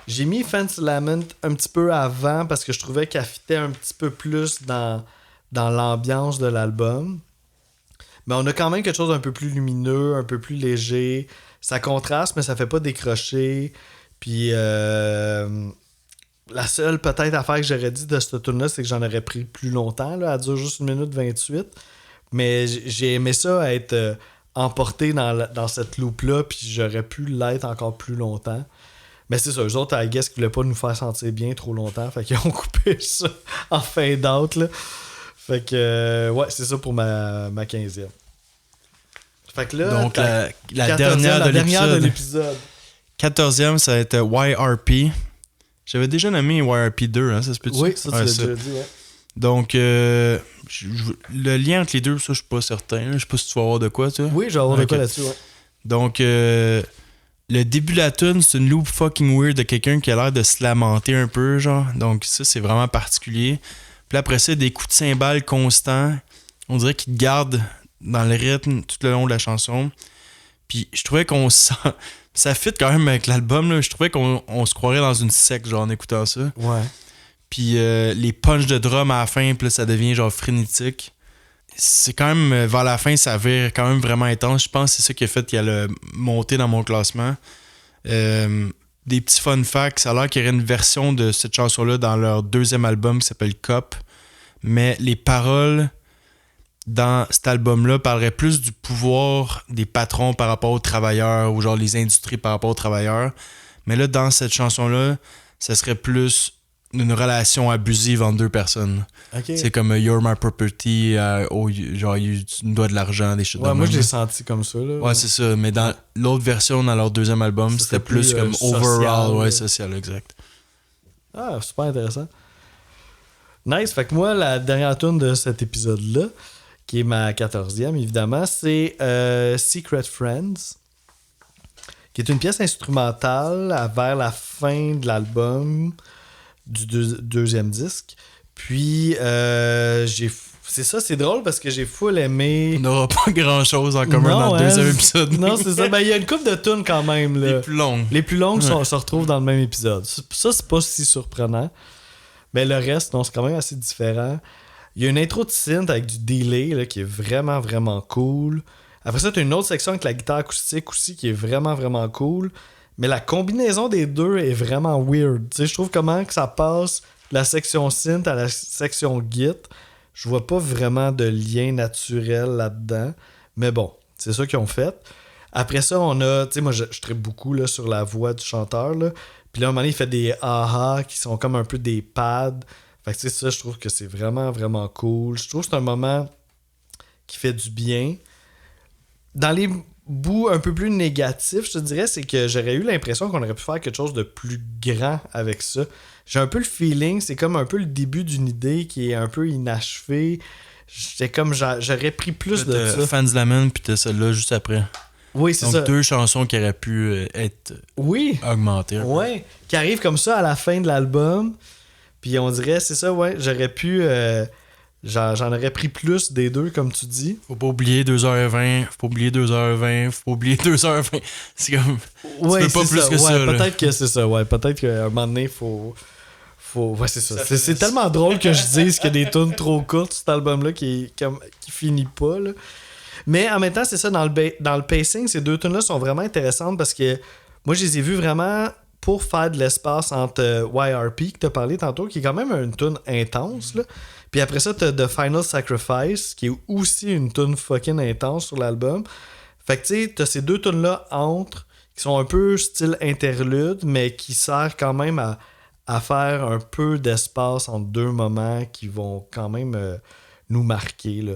J'ai mis Fans Lament un petit peu avant parce que je trouvais qu'elle fitait un petit peu plus dans l'ambiance de l'album. Mais on a quand même quelque chose d'un peu plus lumineux, un peu plus léger. Ça contraste, mais ça fait pas décrocher. Puis la seule peut-être affaire que j'aurais dit de cette tune-là, c'est que j'en aurais pris plus longtemps. Là. Elle dure juste 1 minute 28. Mais j'ai aimé ça être emporté dans cette loupe-là, puis j'aurais pu l'être encore plus longtemps. Mais c'est ça, eux autres, I guess, qu'ils voulaient pas nous faire sentir bien trop longtemps, fait qu'ils ont coupé ça en fade-out, là. Fait que, ouais, c'est ça pour ma 15e. Fait que là, donc, la dernière de l'épisode. 14e, ça va être YRP. J'avais déjà nommé YRP 2, hein, ça se peut-tu? Oui, ça, tu l'as déjà dit, ouais. Donc, le lien entre les deux, ça, je suis pas certain. Là. Je sais pas si tu vas avoir de quoi, toi. Oui, je vais avoir de quoi là-dessus, ouais. Donc, le début de la tune, c'est une loop fucking weird de quelqu'un qui a l'air de se lamenter un peu, genre. Donc, ça, c'est vraiment particulier. Puis après ça, des coups de cymbales constants. On dirait qu'ils te gardent dans le rythme tout le long de la chanson. Puis, je trouvais qu'on sent... Ça fit quand même avec l'album, là. Je trouvais qu'on se croirait dans une secte, genre, en écoutant ça. Ouais. Puis les punchs de drum à la fin, puis là, ça devient genre frénétique. C'est quand même, vers la fin, ça vire quand même vraiment intense. Je pense que c'est ça qui a fait qu'elle a monté dans mon classement. Des petits fun facts, ça a l'air qu'il y aurait une version de cette chanson-là dans leur deuxième album qui s'appelle Cop. Mais les paroles dans cet album-là parleraient plus du pouvoir des patrons par rapport aux travailleurs, ou genre les industries par rapport aux travailleurs. Mais là, dans cette chanson-là, ça serait plus une relation abusive entre deux personnes. Okay. C'est comme You're my property, genre tu me dois de l'argent, des choses de moi même. je l'ai senti comme ça. Là. Ouais, c'est ça. Mais dans l'autre version, dans leur deuxième album, c'était plus comme social, overall, ouais, social, exact. Ah, super intéressant. Nice. Fait que moi, la dernière tune de cet épisode-là, qui est ma 14e, évidemment, c'est Secret Friends, qui est une pièce instrumentale vers la fin de l'album du deuxième disque. Puis, c'est ça, c'est drôle parce que j'ai full aimé... On n'aura pas grand-chose en commun dans le deuxième épisode. Non, c'est ça. Ben, il y a une couple de tunes quand même. Là. Les plus longues. Les plus longues se retrouvent dans le même épisode. Ça, c'est pas si surprenant. Mais le reste, non, c'est quand même assez différent. Il y a une intro de synth avec du delay là, qui est vraiment, vraiment cool. Après ça, tu as une autre section avec la guitare acoustique aussi qui est vraiment, vraiment cool. Mais la combinaison des deux est vraiment weird. Tu sais, je trouve comment que ça passe de la section synth à la section git. Je vois pas vraiment de lien naturel là-dedans. Mais bon, c'est ça qu'ils ont fait. Après ça, on a... Tu sais, moi, je tripe beaucoup là, sur la voix du chanteur. Là. Puis là, à un moment donné, il fait des aha qui sont comme un peu des pads. Fait que tu sais, ça, je trouve que c'est vraiment, vraiment cool. Je trouve que c'est un moment qui fait du bien. Dans les bouts un peu plus négatifs, je te dirais, c'est que j'aurais eu l'impression qu'on aurait pu faire quelque chose de plus grand avec ça. J'ai un peu le feeling, c'est comme un peu le début d'une idée qui est un peu inachevée. J'étais comme, j'aurais pris plus de ça. Fans Lemon, puis t'as celle-là juste après. Oui, c'est donc, ça. Donc, deux chansons qui auraient pu être augmentées. Oui, qui arrivent comme ça à la fin de l'album. Puis on dirait, c'est ça, ouais, j'aurais pu... J'en aurais pris plus des deux, comme tu dis. Faut pas oublier 2h20, faut pas oublier 2h20, faut pas oublier 2h20. C'est comme... Ouais, tu peux pas plus que ça. Peut-être que c'est ça, ouais. Peut-être qu'à un moment donné, faut... Ouais, c'est ça. C'est tellement drôle que je dise qu'il y a des tunes trop courtes, cet album-là, qui finit pas, là. Mais en même temps, c'est ça, dans le pacing, ces deux tunes-là sont vraiment intéressantes parce que moi, je les ai vues vraiment pour faire de l'espace entre YRP, que t'as parlé tantôt, qui est quand même une tune intense, là. Puis après ça, t'as The Final Sacrifice, qui est aussi une tune fucking intense sur l'album. Fait que tu sais, t'as ces deux tunes-là entre, qui sont un peu style interlude, mais qui servent quand même à faire un peu d'espace entre deux moments qui vont quand même nous marquer, là.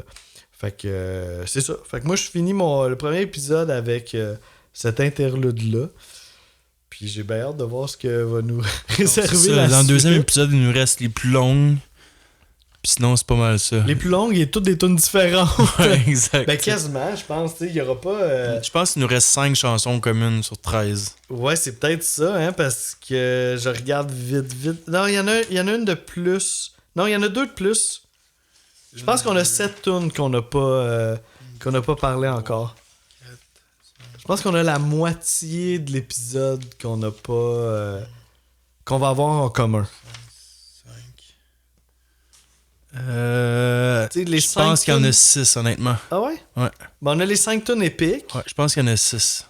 Fait que c'est ça. Fait que moi, je finis le premier épisode avec cet interlude-là. Puis j'ai bien hâte de voir ce que va nous réserver la suite. Dans le deuxième épisode, il nous reste les plus longues. Puis sinon, c'est pas mal ça. Les plus longues, il y a toutes des tunes différentes. Ouais, exact. Ben quasiment, je pense. Il y aura pas... Je pense qu'il nous reste 5 chansons communes sur 13. Ouais, c'est peut-être ça, hein, parce que je regarde vite. Non, il y en a une de plus. Non, il y en a 2 de plus. Je pense qu'on a 7 tunes qu'on n'a pas parlé encore. Je pense qu'on a la moitié de l'épisode qu'on n'a pas... qu'on va avoir en commun. Je pense qu'il y en a 6, honnêtement. Ah ouais? Ouais. Ben, on a les 5 tunes épiques. Ouais, je pense qu'il y en a 6.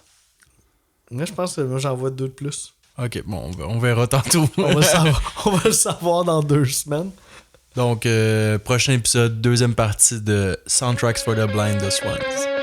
Moi, je pense que moi, j'en vois 2 de plus. Ok, bon, on verra tantôt. on va le savoir dans 2 semaines. Donc, prochain épisode, deuxième partie de Soundtracks for the Blind de Swans.